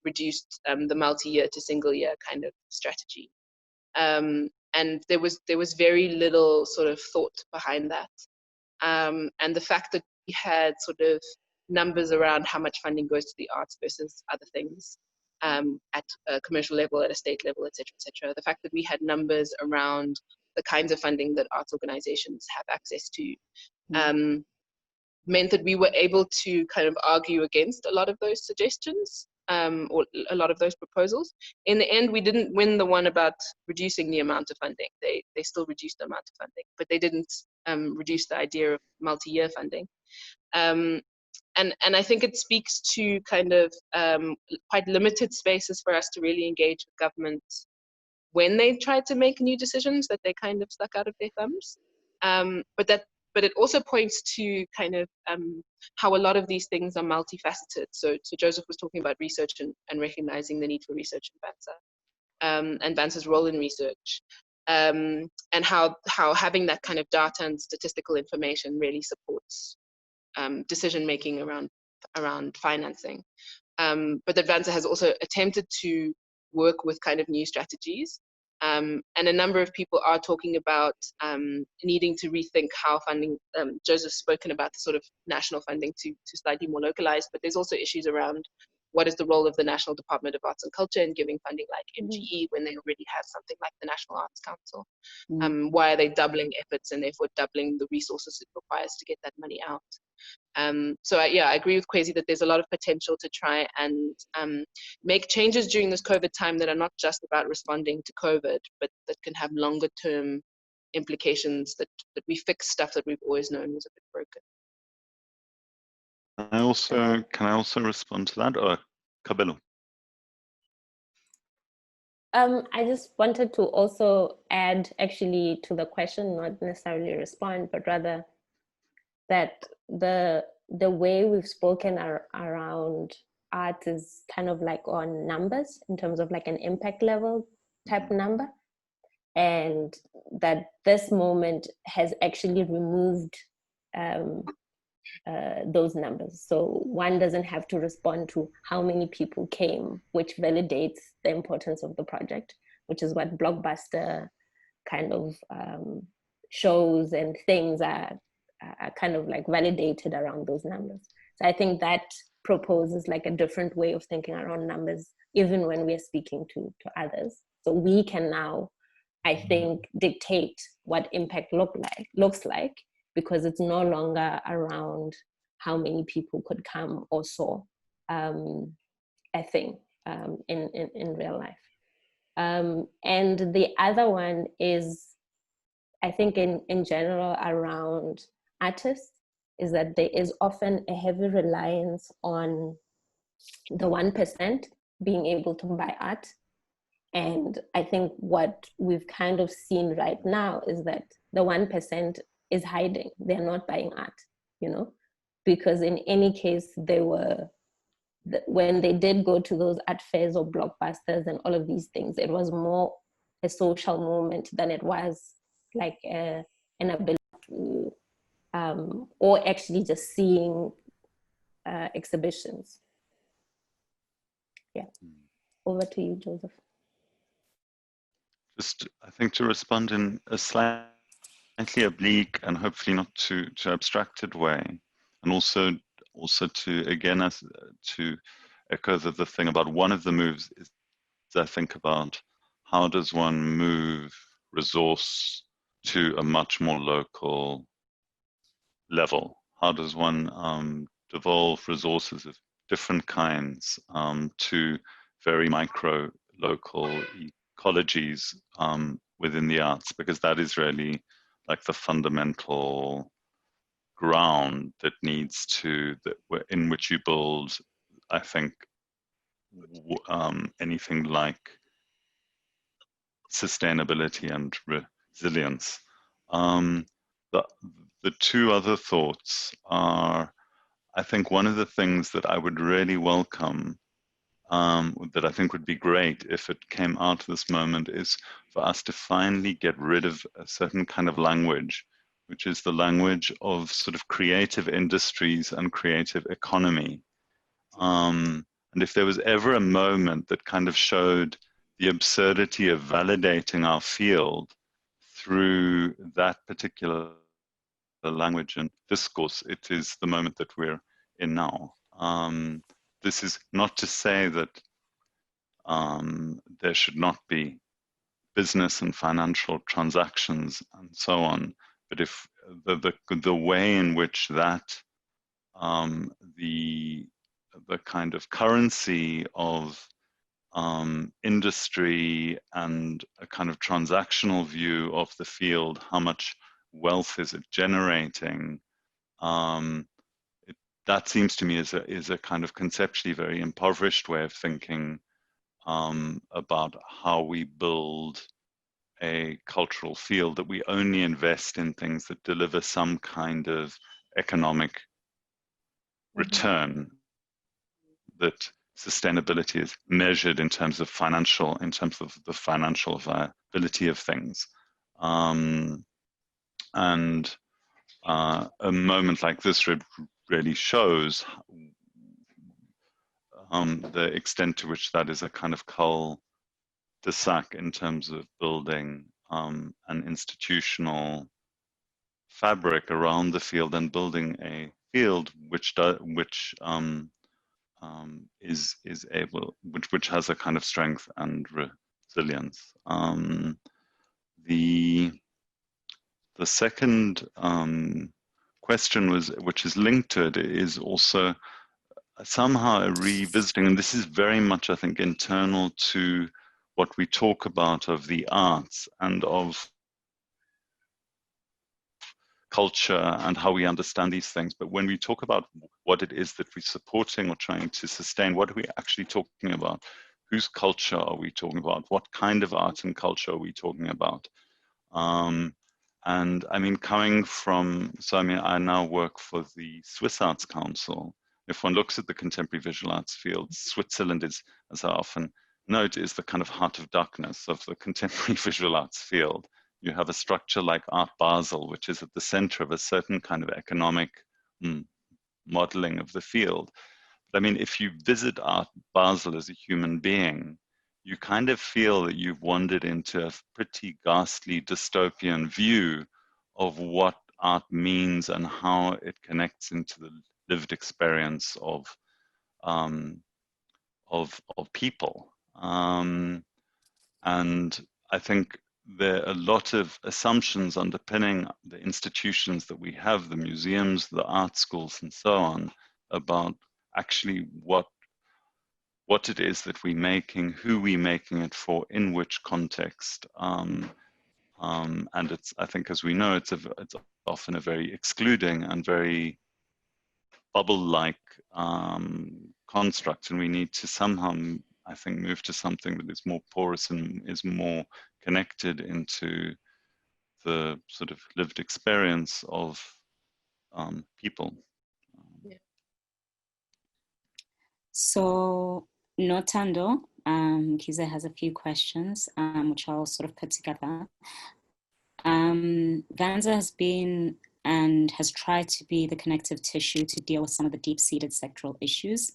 reduced the multi-year to single-year kind of strategy? And there was very little sort of thought behind that. And the fact that we had sort of numbers around how much funding goes to the arts versus other things at a commercial level, at a state level, et cetera, the fact that we had numbers around the kinds of funding that arts organizations have access to meant that we were able to kind of argue against a lot of those suggestions or a lot of those proposals. In the end, we didn't win the one about reducing the amount of funding. They still reduced the amount of funding, but they didn't reduce the idea of multi-year funding. And I think it speaks to kind of quite limited spaces for us to really engage with government when they tried to make new decisions that they kind of stuck out of their thumbs. But it also points to kind of how a lot of these things are multifaceted. So Joseph was talking about research and recognizing the need for research in VANSA and VANSA's role in research, and how having that kind of data and statistical information really supports decision making around financing. But that VANSA has also attempted to work with kind of new strategies. And a number of people are talking about needing to rethink how funding, Joseph's spoken about the sort of national funding to slightly more localized, but there's also issues around what is the role of the National Department of Arts and Culture in giving funding like MGE when they already have something like the National Arts Council? Why are they doubling efforts and therefore doubling the resources it requires to get that money out? So I agree with Kwesi that there's a lot of potential to try and make changes during this COVID time that are not just about responding to COVID, but that can have longer term implications, that we fix stuff that we've always known was a bit broken. Can I also respond to that, or Kabelo? I just wanted to also add actually to the question, not necessarily respond, but rather that the way we've spoken around art is kind of like on numbers in terms of like an impact level type number, and that this moment has actually removed those numbers. So one doesn't have to respond to how many people came, which validates the importance of the project, which is what blockbuster kind of shows and things are kind of like validated around those numbers. So I think that proposes like a different way of thinking around numbers, even when we're speaking to others. So we can now, I think, dictate what impact looks like, because it's no longer around how many people could come or saw a thing in real life. And the other one is, I think in general around artists, is that there is often a heavy reliance on the 1% being able to buy art. And I think what we've kind of seen right now is that the 1% is hiding. They're not buying art, because in any case, when they did go to those art fairs or blockbusters and all of these things, it was more a social movement than it was like an ability to, or actually just seeing exhibitions. Yeah. Over to you, Joseph. just, I think, to respond in a slightly oblique and hopefully not too abstracted way, and also to again to echo the thing about one of the moves is I think about how does one move resource to a much more local level? How does one devolve resources of different kinds to very micro local ecologies within the arts? Because that is really like the fundamental ground that needs to, in which you build, I think, anything like sustainability and resilience. The, the two other thoughts are, I think one of the things that I would really welcome, that I think would be great if it came out of this moment, is for us to finally get rid of a certain kind of language, which is the language of sort of creative industries and creative economy. And if there was ever a moment that kind of showed the absurdity of validating our field through that particular language and discourse, it is the moment that we're in now. This is not to say that there should not be business and financial transactions and so on, but if the way in which that the kind of currency of industry and a kind of transactional view of the field, how much wealth is it generating? That seems to me is a kind of conceptually very impoverished way of thinking about how we build a cultural field, that we only invest in things that deliver some kind of economic return, that sustainability is measured in terms of the financial viability of things. And a moment like this really shows the extent to which that is a kind of cul-de-sac in terms of building an institutional fabric around the field and building a field which has a kind of strength and resilience. The second question which is linked to it, is also somehow a revisiting, and this is very much, I think, internal to what we talk about of the arts and of culture and how we understand these things. But when we talk about what it is that we're supporting or trying to sustain, what are we actually talking about? Whose culture are we talking about? What kind of art and culture are we talking about? And I mean, I now work for the Swiss Arts Council. If one looks at the contemporary visual arts field, Switzerland is, as I often note, is the kind of heart of darkness of the contemporary visual arts field. You have a structure like Art Basel, which is at the center of a certain kind of economic modeling of the field. But I mean, if you visit Art Basel as a human being, you kind of feel that you've wandered into a pretty ghastly dystopian view of what art means and how it connects into the lived experience of people. And I think there are a lot of assumptions underpinning the institutions that we have, the museums, the art schools, and so on, about actually what it is that we're making, who we're making it for, in which context. And it's, I think, as we know, it's often a very excluding and very bubble-like construct, and we need to somehow, I think, move to something that is more porous and is more connected into the sort of lived experience of people. Yeah. So, notando, Kiza has a few questions, which I'll sort of put together. VANSA has been and has tried to be the connective tissue to deal with some of the deep-seated sectoral issues.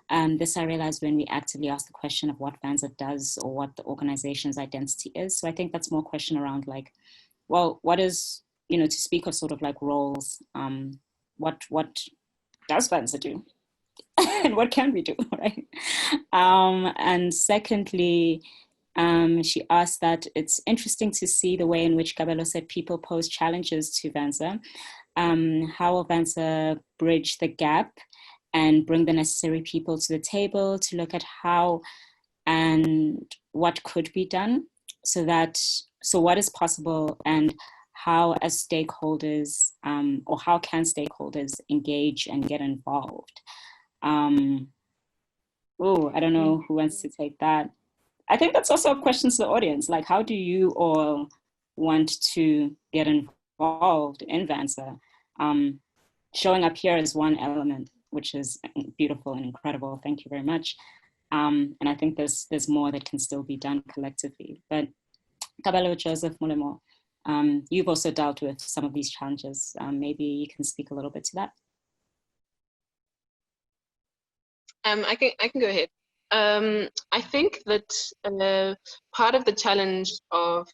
This I realized when we actively asked the question of what VANSA does or what the organization's identity is. So I think that's more a question around like, well, what is, you know, to speak of sort of like roles, what does VANSA do? And what can we do, right? And secondly, she asked that it's interesting to see the way in which Kabelo said people pose challenges to VANSA. How will VANSA bridge the gap and bring the necessary people to the table to look at how and what could be done so what is possible and how as stakeholders or how can stakeholders engage and get involved? I don't know who wants to take that. I think that's also a question to the audience. Like, how do you all want to get involved in VANSA? Showing up here is one element, which is beautiful and incredible. Thank you very much. And I think there's more that can still be done collectively. But Kabelo, Joseph, Mulemo, you've also dealt with some of these challenges. Maybe you can speak a little bit to that. I can go ahead. I think that part of the challenge of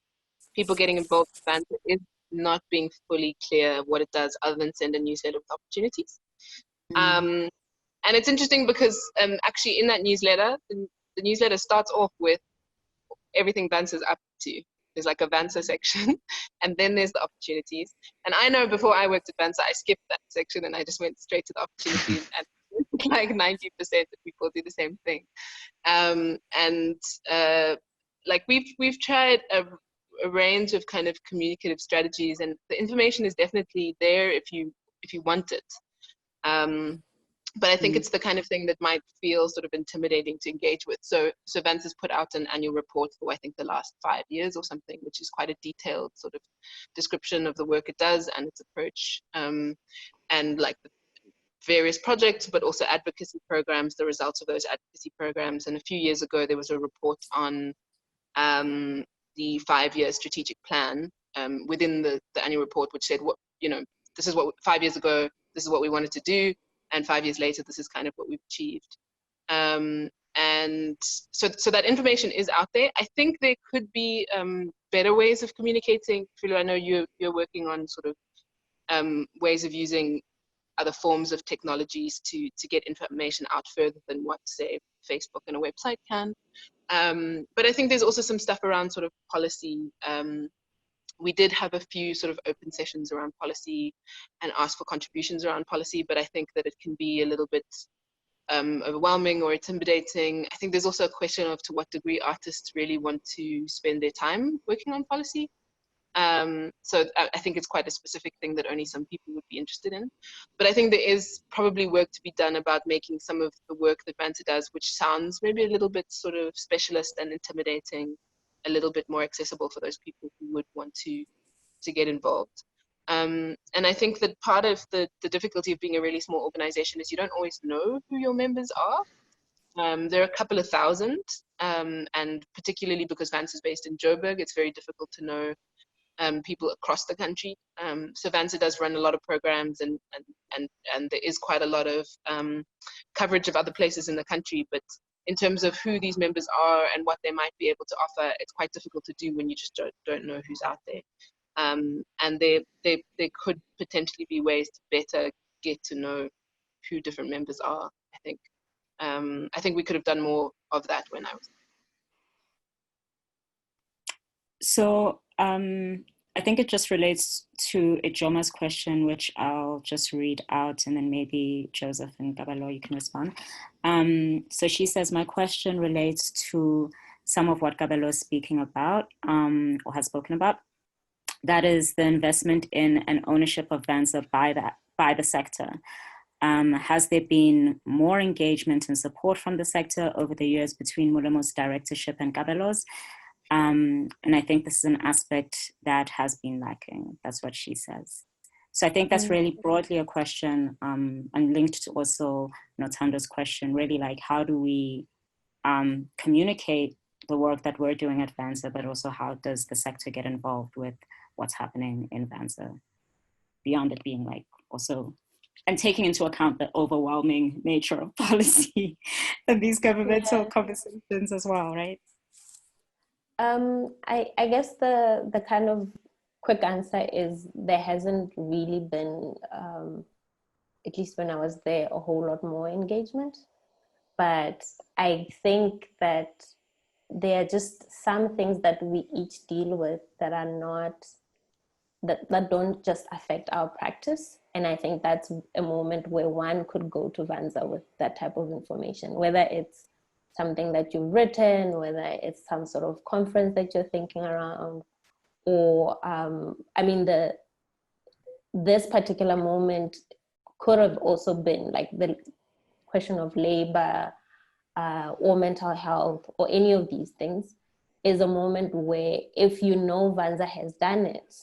people getting involved with VANSA is not being fully clear what it does other than send a newsletter with opportunities. And it's interesting because actually in that newsletter, the newsletter starts off with everything VANSA's up to. There's like a VANSA section, and then there's the opportunities. And I know before I worked at VANSA, I skipped that section and I just went straight to the opportunities, and like 90% of people do the same thing. Like we've tried a range of kind of communicative strategies, and the information is definitely there if you want it. But I think it's the kind of thing that might feel sort of intimidating to engage with. So VANSA's put out an annual report for I think the last 5 years or something, which is quite a detailed sort of description of the work it does and its approach, and like the various projects, but also advocacy programs, the results of those advocacy programs. And a few years ago, there was a report on the 5-year strategic plan within the annual report, which said, this is what 5 years ago, this is what we wanted to do. And 5 years later, this is kind of what we've achieved. And so that information is out there. I think there could be better ways of communicating. Philo, I know you're working on sort of ways of using other forms of technologies to get information out further than what, say, Facebook and a website can. But I think there's also some stuff around sort of policy. We did have a few sort of open sessions around policy and ask for contributions around policy, but I think that it can be a little bit overwhelming or intimidating. I think there's also a question of to what degree artists really want to spend their time working on policy. So I think it's quite a specific thing that only some people would be interested in. But I think there is probably work to be done about making some of the work that VANSA does, which sounds maybe a little bit sort of specialist and intimidating, a little bit more accessible for those people who would want to get involved. And I think that part of the difficulty of being a really small organization is you don't always know who your members are. There are a couple of thousand, and particularly because VANSA is based in Joburg, it's very difficult to know people across the country. So VANSA does run a lot of programs, and there is quite a lot of coverage of other places in the country, but in terms of who these members are and what they might be able to offer, it's quite difficult to do when you just don't know who's out there. And there could potentially be ways to better get to know who different members are, I think. I think we could have done more of that when I was. So I think it just relates to Ijoma's question, which I'll just read out, and then maybe Joseph and Kabelo, you can respond. So she says, my question relates to some of what Kabelo is speaking about, or has spoken about. That is the investment in and ownership of VANSA by the sector. Has there been more engagement and support from the sector over the years between Mulemo's directorship and Kabelo's? And I think this is an aspect that has been lacking. That's what she says. So I think that's really broadly a question, and linked to also Notando's question, really like how do we communicate the work that we're doing at VANSA, but also how does the sector get involved with what's happening in VANSA beyond it being like also and taking into account the overwhelming nature of policy and these governmental conversations as well, right? I guess the kind of quick answer is there hasn't really been, at least when I was there, a whole lot more engagement. But I think that there are just some things that we each deal with that are not, that don't just affect our practice. And I think that's a moment where one could go to VANSA with that type of information, whether it's something that you've written, whether it's some sort of conference that you're thinking around, or I mean, this particular moment could have also been like the question of labor or mental health or any of these things, is a moment where if you know VANSA has done it,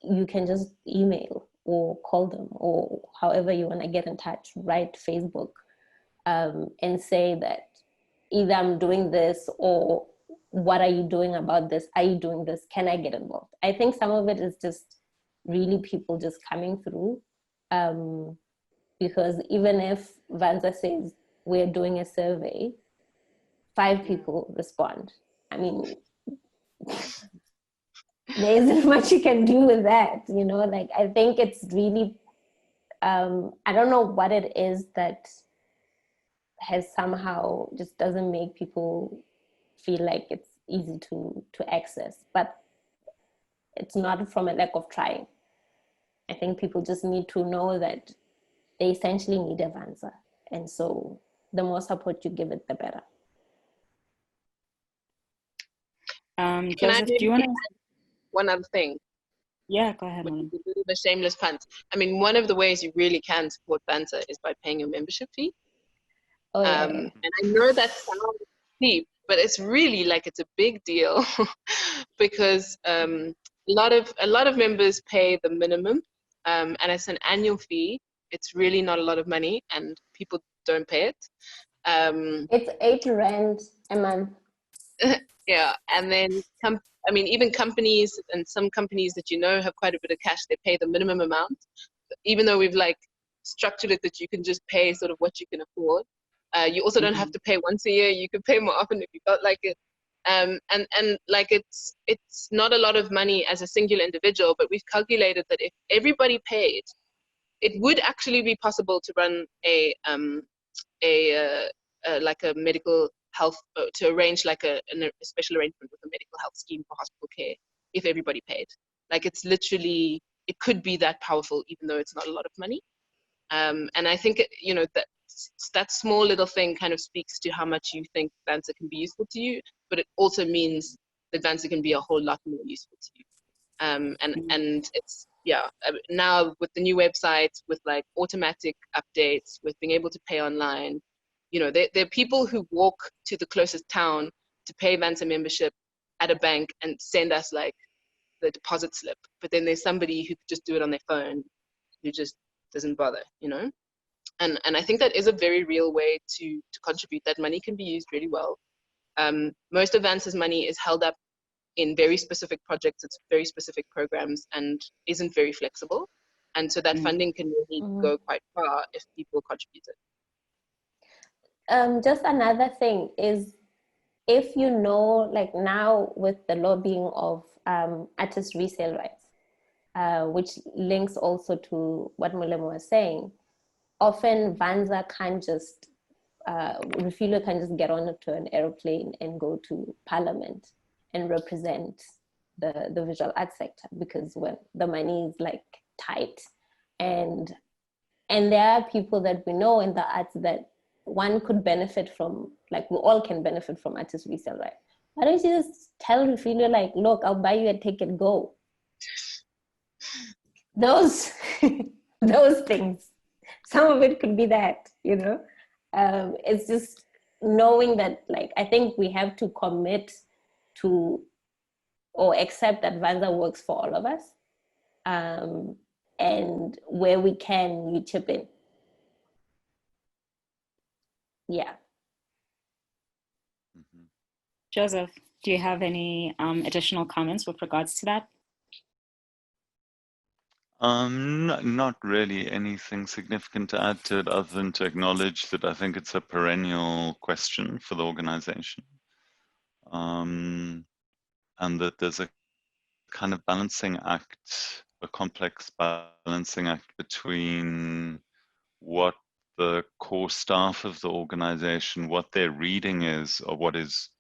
you can just email or call them, or however you want to get in touch, write Facebook, and say that either I'm doing this, or what are you doing about this? Are you doing this? Can I get involved? I think some of it is just really people just coming through, because even if VANSA says we're doing a survey, 5 people respond. I mean, there isn't much you can do with that, you know. Like, I think it's really, I don't know what it is that has somehow just doesn't make people feel like it's easy to access, but it's not from a lack of trying. I think people just need to know that they essentially need a VANSA, and so the more support you give it, the better. Joseph, do you want to? One other thing? Yeah, go ahead. Which is a bit of a shameless punt. I mean, one of the ways you really can support VANSA is by paying your membership fee. Oh, yeah. And I know that sounds cheap, but it's really like it's a big deal because a lot of members pay the minimum, and it's an annual fee. It's really not a lot of money, and people don't pay it. It's 8 rand a month. Yeah, and then I mean, even companies, and some companies that you know have quite a bit of cash, they pay the minimum amount, even though we've like structured it that you can just pay sort of what you can afford. You also don't have to pay once a year. You can pay more often if you felt like it. And like it's not a lot of money as a singular individual, but we've calculated that if everybody paid, it would actually be possible to run like a medical health, to arrange like a special arrangement with a medical health scheme for hospital care if everybody paid. Like, it's literally, it could be that powerful, even though it's not a lot of money. And I think, you know, that small little thing kind of speaks to how much you think VANSA can be useful to you, but it also means that VANSA can be a whole lot more useful to you. And it's, yeah, now with the new website, with like automatic updates, with being able to pay online, you know, there are people who walk to the closest town to pay VANSA membership at a bank and send us like the deposit slip, but then there's somebody who could just do it on their phone, who just doesn't bother, you know. And I think that is a very real way to contribute. That money can be used really well. Most of VANSA's money is held up in very specific projects, it's very specific programs, and isn't very flexible. And so that funding can really go quite far if people contribute it. Just another thing is, if you know, like now with the lobbying of artist resale rights, which links also to what Mulemo was saying, often VANSA can't just, Refugio can just get onto an airplane and go to Parliament and represent the visual arts sector, because when the money is like tight, and there are people that we know in the arts that one could benefit from, like we all can benefit from artist resale, right? Why don't you just tell Refugio, like, look, I'll buy you a ticket, go. Those those things. Some of it could be that, you know. It's just knowing that, like, I think we have to commit to, or accept that VANSA works for all of us, and where we can, we chip in. Yeah. Joseph, do you have any additional comments with regards to that? Not really anything significant to add to it, other than to acknowledge that I think it's a perennial question for the organization, and that there's a kind of balancing act, a complex balancing act between what the core staff of the organization, what their reading is of what is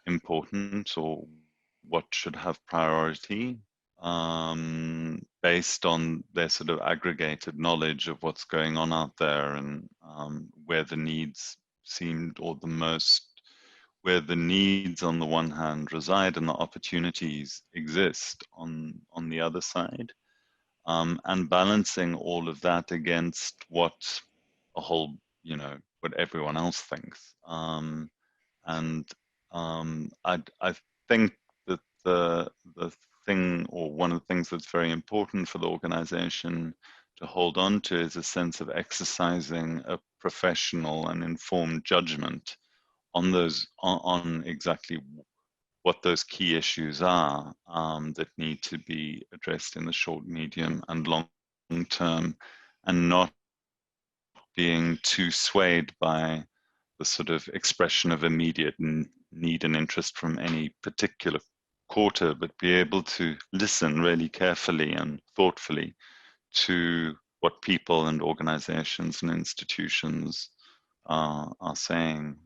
important or what should have priority, based on their sort of aggregated knowledge of what's going on out there, and where the needs seemed, or the most, where the needs on the one hand reside and the opportunities exist on the other side, and balancing all of that against what a whole, what everyone else thinks. And I think that the thing, or one of the things that's very important for the organization to hold on to, is a sense of exercising a professional and informed judgment on those, on exactly what those key issues are, that need to be addressed in the short, medium, and long term, and not being too swayed by the sort of expression of immediate need and interest from any particular quarter, but be able to listen really carefully and thoughtfully to what people and organizations and institutions are saying.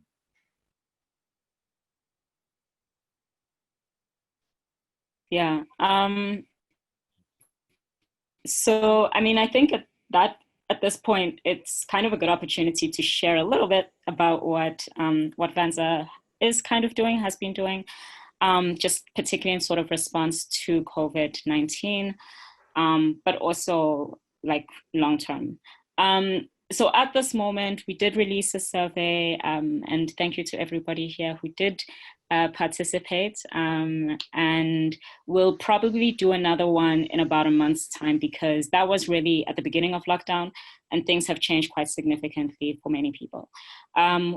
Yeah. So, I mean, I think at this point, it's kind of a good opportunity to share a little bit about what VANSA is kind of doing, has been doing, just particularly in sort of response to COVID-19, but also like long term. So at this moment, we did release a survey, and thank you to everybody here who did participate, and we'll probably do another one in about a month's time, because that was really at the beginning of lockdown and things have changed quite significantly for many people.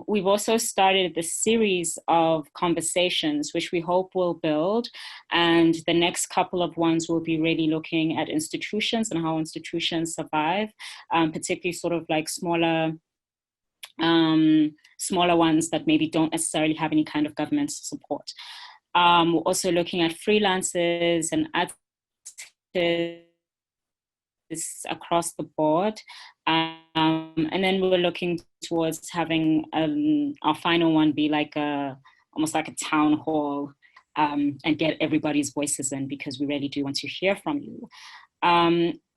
We've also started this series of conversations, which we hope will build, and the next couple of ones will be really looking at institutions and how institutions survive, particularly sort of like smaller ones that maybe don't necessarily have any kind of government support. We're also looking at freelancers and artists across the board. And then we're looking towards having our final one be like almost like a town hall, and get everybody's voices in, because we really do want to hear from you.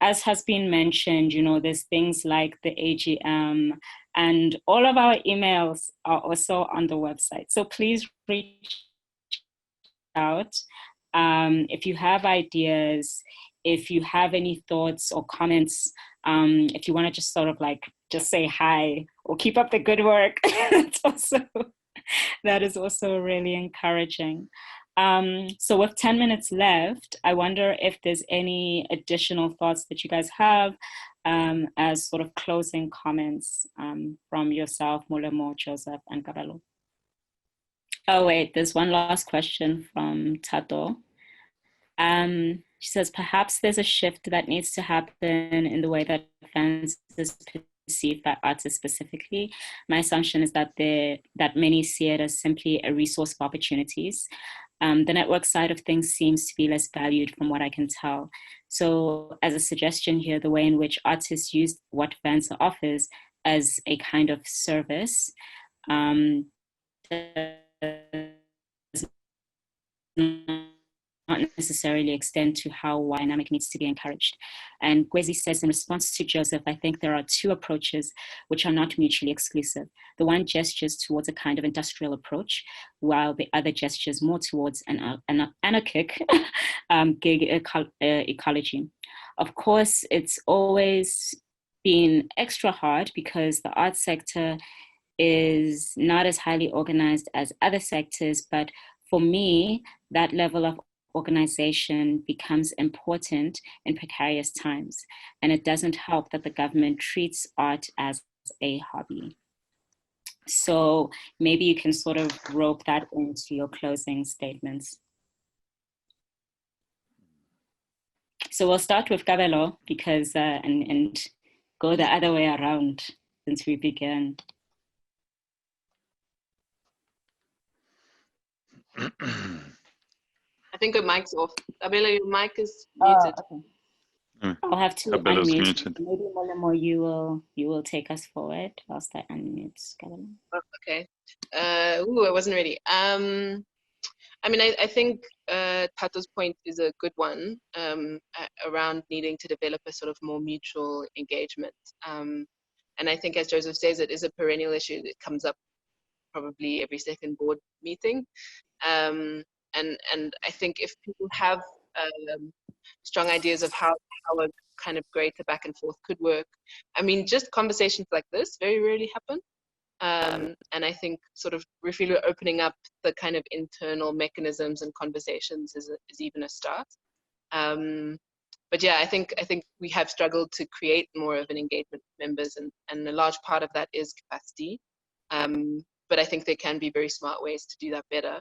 As has been mentioned, there's things like the AGM, and all of our emails are also on the website. So please reach out if you have ideas, if you have any thoughts or comments, if you want to just sort of like just say hi or keep up the good work. That is also really encouraging. So with 10 minutes left, I wonder if there's any additional thoughts that you guys have as sort of closing comments from yourself, Molemo, Joseph, and Kabelo. Oh wait, there's one last question from Tato. She says, perhaps there's a shift that needs to happen in the way that fans is perceived by artists specifically. My assumption is that many see it as simply a resource of opportunities. The network side of things seems to be less valued from what I can tell. So as a suggestion here, the way in which artists use what VANSA offers as a kind of service not necessarily extend to how dynamic needs to be encouraged. And Kwesi says, in response to Joseph, I think there are two approaches which are not mutually exclusive. The one gestures towards a kind of industrial approach, while the other gestures more towards an anarchic gig ecology. Of course, it's always been extra hard because the arts sector is not as highly organized as other sectors, but for me, that level of organization becomes important in precarious times. And it doesn't help that the government treats art as a hobby. So maybe you can sort of rope that into your closing statements. So So we'll start with Kabelo because and go the other way around since we began. I think your mic's off. Abela, your mic is muted. Okay. I'll have to Kabelo's unmute. muted. Maybe Molemo, you will take us forward whilst I unmute Kabelo. Oh, okay. I wasn't ready. I mean, I think Tato's point is a good one around needing to develop a sort of more mutual engagement. And I think, as Joseph says, it is a perennial issue that comes up probably every second board meeting. And I think if people have strong ideas of how a kind of greater back and forth could work, I mean, just conversations like this very rarely happen. And I think sort of Refilwe opening up the kind of internal mechanisms and conversations is even a start. But yeah, I think we have struggled to create more of an engagement with members, and a large part of that is capacity. But I think there can be very smart ways to do that better.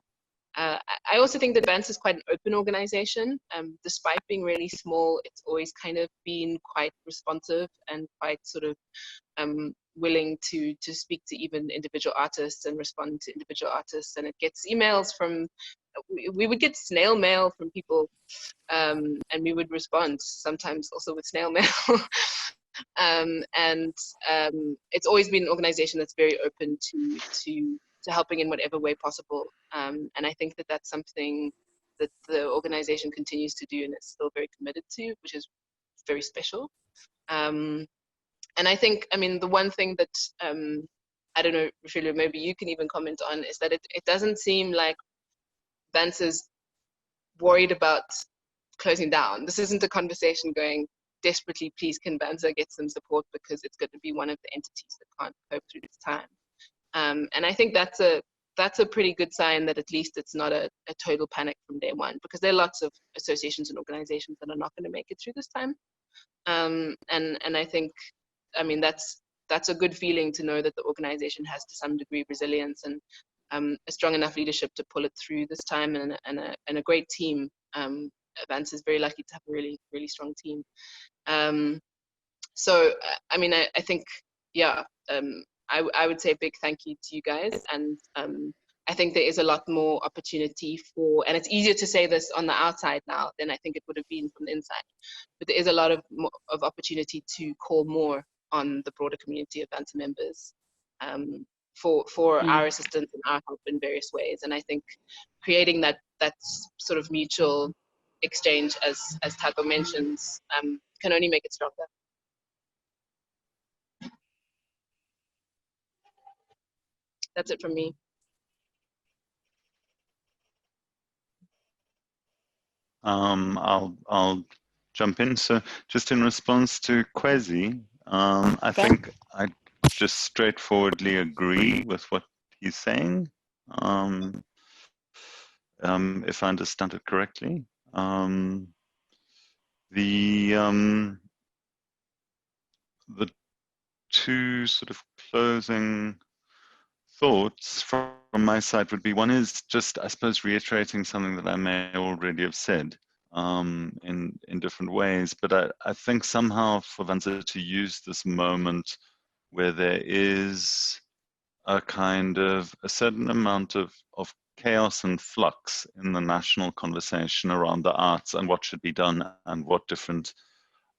I also think that VANSA is quite an open organization. Despite being really small, it's always kind of been quite responsive and quite sort of willing to speak to even individual artists and respond to individual artists. And it gets emails from, we would get snail mail from people, and we would respond, sometimes also with snail mail. It's always been an organization that's very open to helping in whatever way possible. And I think that that's something that the organization continues to do and is still very committed to, which is very special. And I think, I mean, the one thing that, I don't know, Refilwe, maybe you can even comment on, is that it doesn't seem like VANSA's worried about closing down. This isn't a conversation going, desperately, please can VANSA get some support because it's going to be one of the entities that can't cope through this time. And I think that's a pretty good sign that at least it's not a total panic from day one, because there are lots of associations and organizations that are not going to make it through this time. And I think, I mean, that's a good feeling to know that the organization has to some degree resilience and a strong enough leadership to pull it through this time, and a great team. VANSA is very lucky to have a really, really strong team. So, I mean, I think, yeah, I would say a big thank you to you guys. And I think there is a lot more opportunity for, and it's easier to say this on the outside now than I think it would have been from the inside, but there is a lot of opportunity to call more on the broader community of VANSA members for our assistance and our help in various ways. And I think creating that sort of mutual exchange, as Taco mentions, can only make it stronger. That's it from me. I'll jump in. So just in response to Kwezi, I think I just straightforwardly agree with what he's saying, if I understand it correctly. The two sort of closing thoughts from my side would be, one is just, I suppose, reiterating something that I may already have said in different ways, but I think somehow for VANSA to use this moment where there is a kind of a certain amount of chaos and flux in the national conversation around the arts and what should be done and what different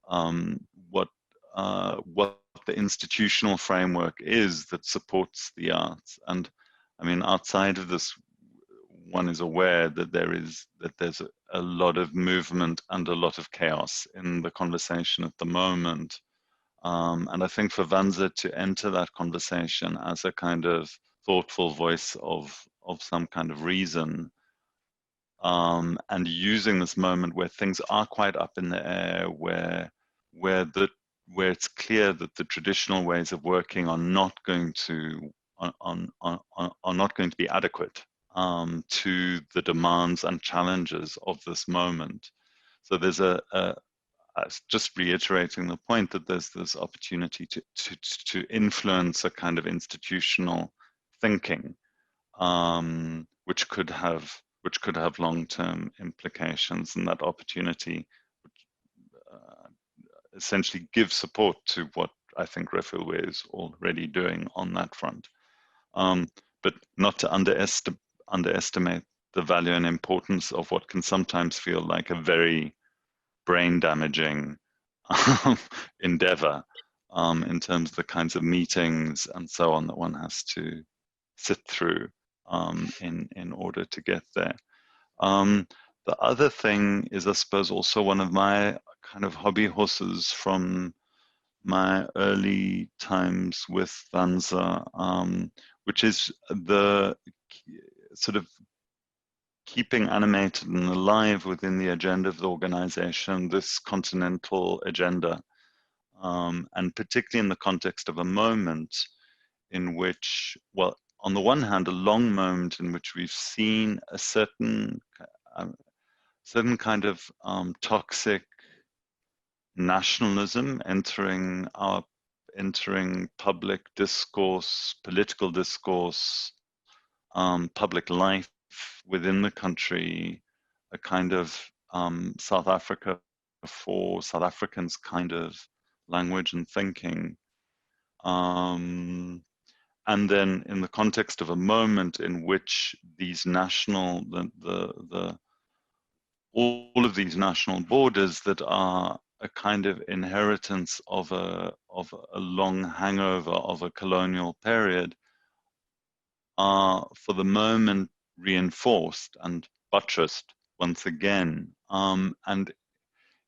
what the institutional framework is that supports the arts. And I mean, outside of this, one is aware that there's a lot of movement and a lot of chaos in the conversation at the moment. And I think for VANSA to enter that conversation as a kind of thoughtful voice of some kind of reason, and using this moment where things are quite up in the air, where it's clear that the traditional ways of working are not going to be adequate to the demands and challenges of this moment. So there's just reiterating the point that there's this opportunity to influence a kind of institutional thinking, which could have long-term implications, and that opportunity essentially give support to what I think Refilwe is already doing on that front. But not to underestimate the value and importance of what can sometimes feel like a very brain damaging endeavor in terms of the kinds of meetings and so on that one has to sit through in order to get there. The other thing is, I suppose, also one of my kind of hobby horses from my early times with VANSA, which is the sort of keeping animated and alive within the agenda of the organization, this continental agenda, and particularly in the context of a moment in which, well, on the one hand, a long moment in which we've seen a certain kind of toxic nationalism entering public discourse, political discourse, public life within the country, a kind of South Africa for South Africans kind of language and thinking. And then in the context of a moment in which these all of these national borders that are a kind of inheritance of a long hangover of a colonial period are for the moment reinforced and buttressed once again. And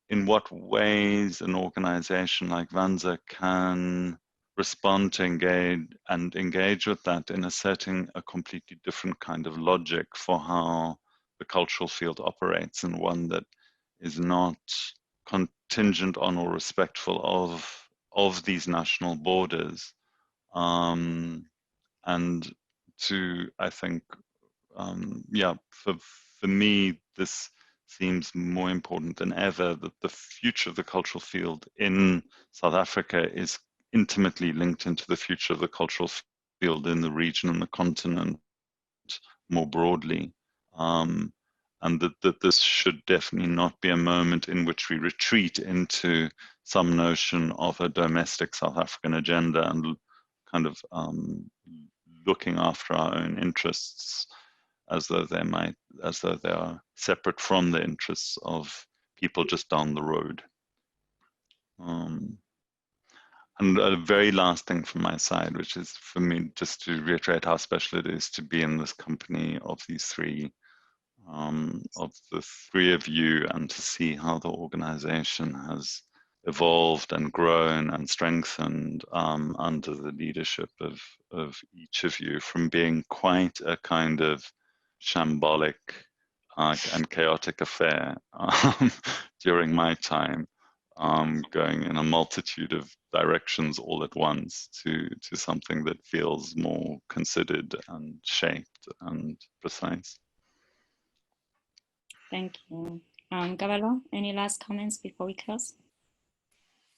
in what ways an organization like VANSA can respond to engage with that in asserting a completely different kind of logic for how the cultural field operates, and one that is not contingent on or respectful of these national borders. And to, I think, for me, this seems more important than ever, that the future of the cultural field in South Africa is intimately linked into the future of the cultural field in the region and the continent more broadly. And that this should definitely not be a moment in which we retreat into some notion of a domestic South African agenda and kind of looking after our own interests as though they are separate from the interests of people just down the road. And a very last thing from my side, which is for me just to reiterate how special it is to be in this company of these three, of the three of you, and to see how the organization has evolved and grown and strengthened under the leadership of each of you, from being quite a kind of shambolic and chaotic affair during my time, going in a multitude of directions all at once to something that feels more considered and shaped and precise. Thank you. Gabalo, any last comments before we close?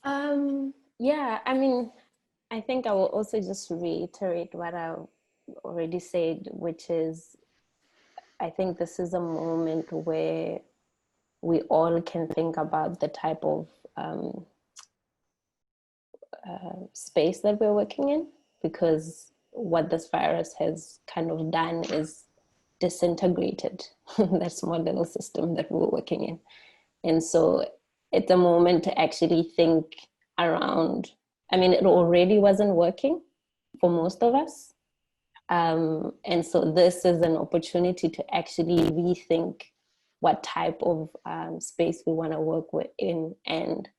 Yeah, I mean, I think I will also just reiterate what I already said, which is, I think this is a moment where we all can think about the type of space that we're working in, because what this virus has kind of done is disintegrated that small little system that we're working in. And so it's a moment to actually think around, I mean, it already wasn't working for most of us. And so this is an opportunity to actually rethink what type of space we want to work in, and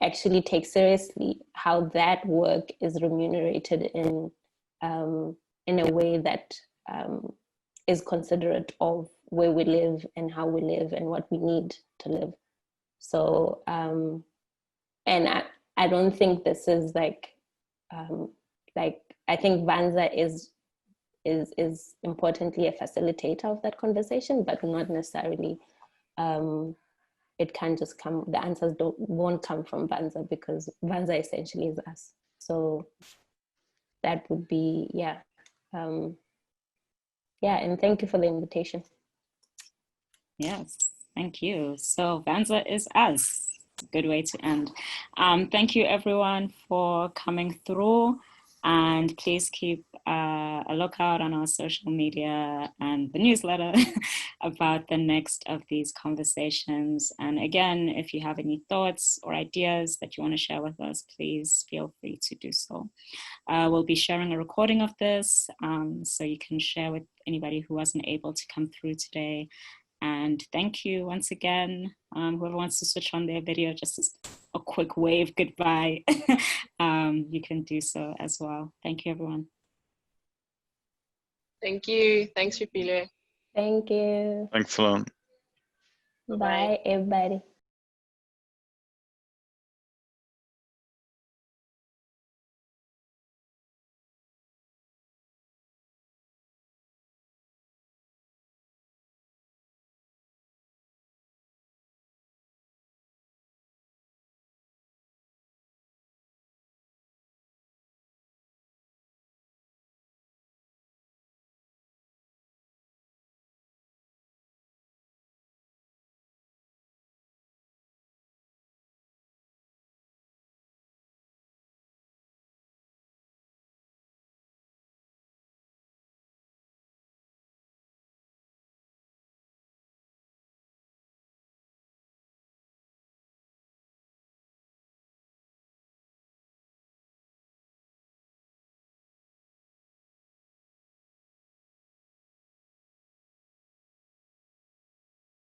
actually take seriously how that work is remunerated in a way that is considerate of where we live and how we live and what we need to live. So, and I don't think this is like I think VANSA is importantly a facilitator of that conversation, but not necessarily. It can just come. The answers won't come from VANSA, because VANSA essentially is us. So that would be yeah, and thank you for the invitation. Yes, thank you. So VANSA is us. a good way to end. Thank you everyone for coming through, and please keep a lookout on our social media and the newsletter about the next of these conversations. And again, if you have any thoughts or ideas that you want to share with us, please feel free to do so. We'll be sharing a recording of this, so you can share with anybody who wasn't able to come through today. And thank you once again. Whoever wants to switch on their video, just a quick wave goodbye, you can do so as well. Thank you, everyone. Thank you. Thanks, Rupile. Thank you. Thanks a lot. Bye-bye. Bye, everybody.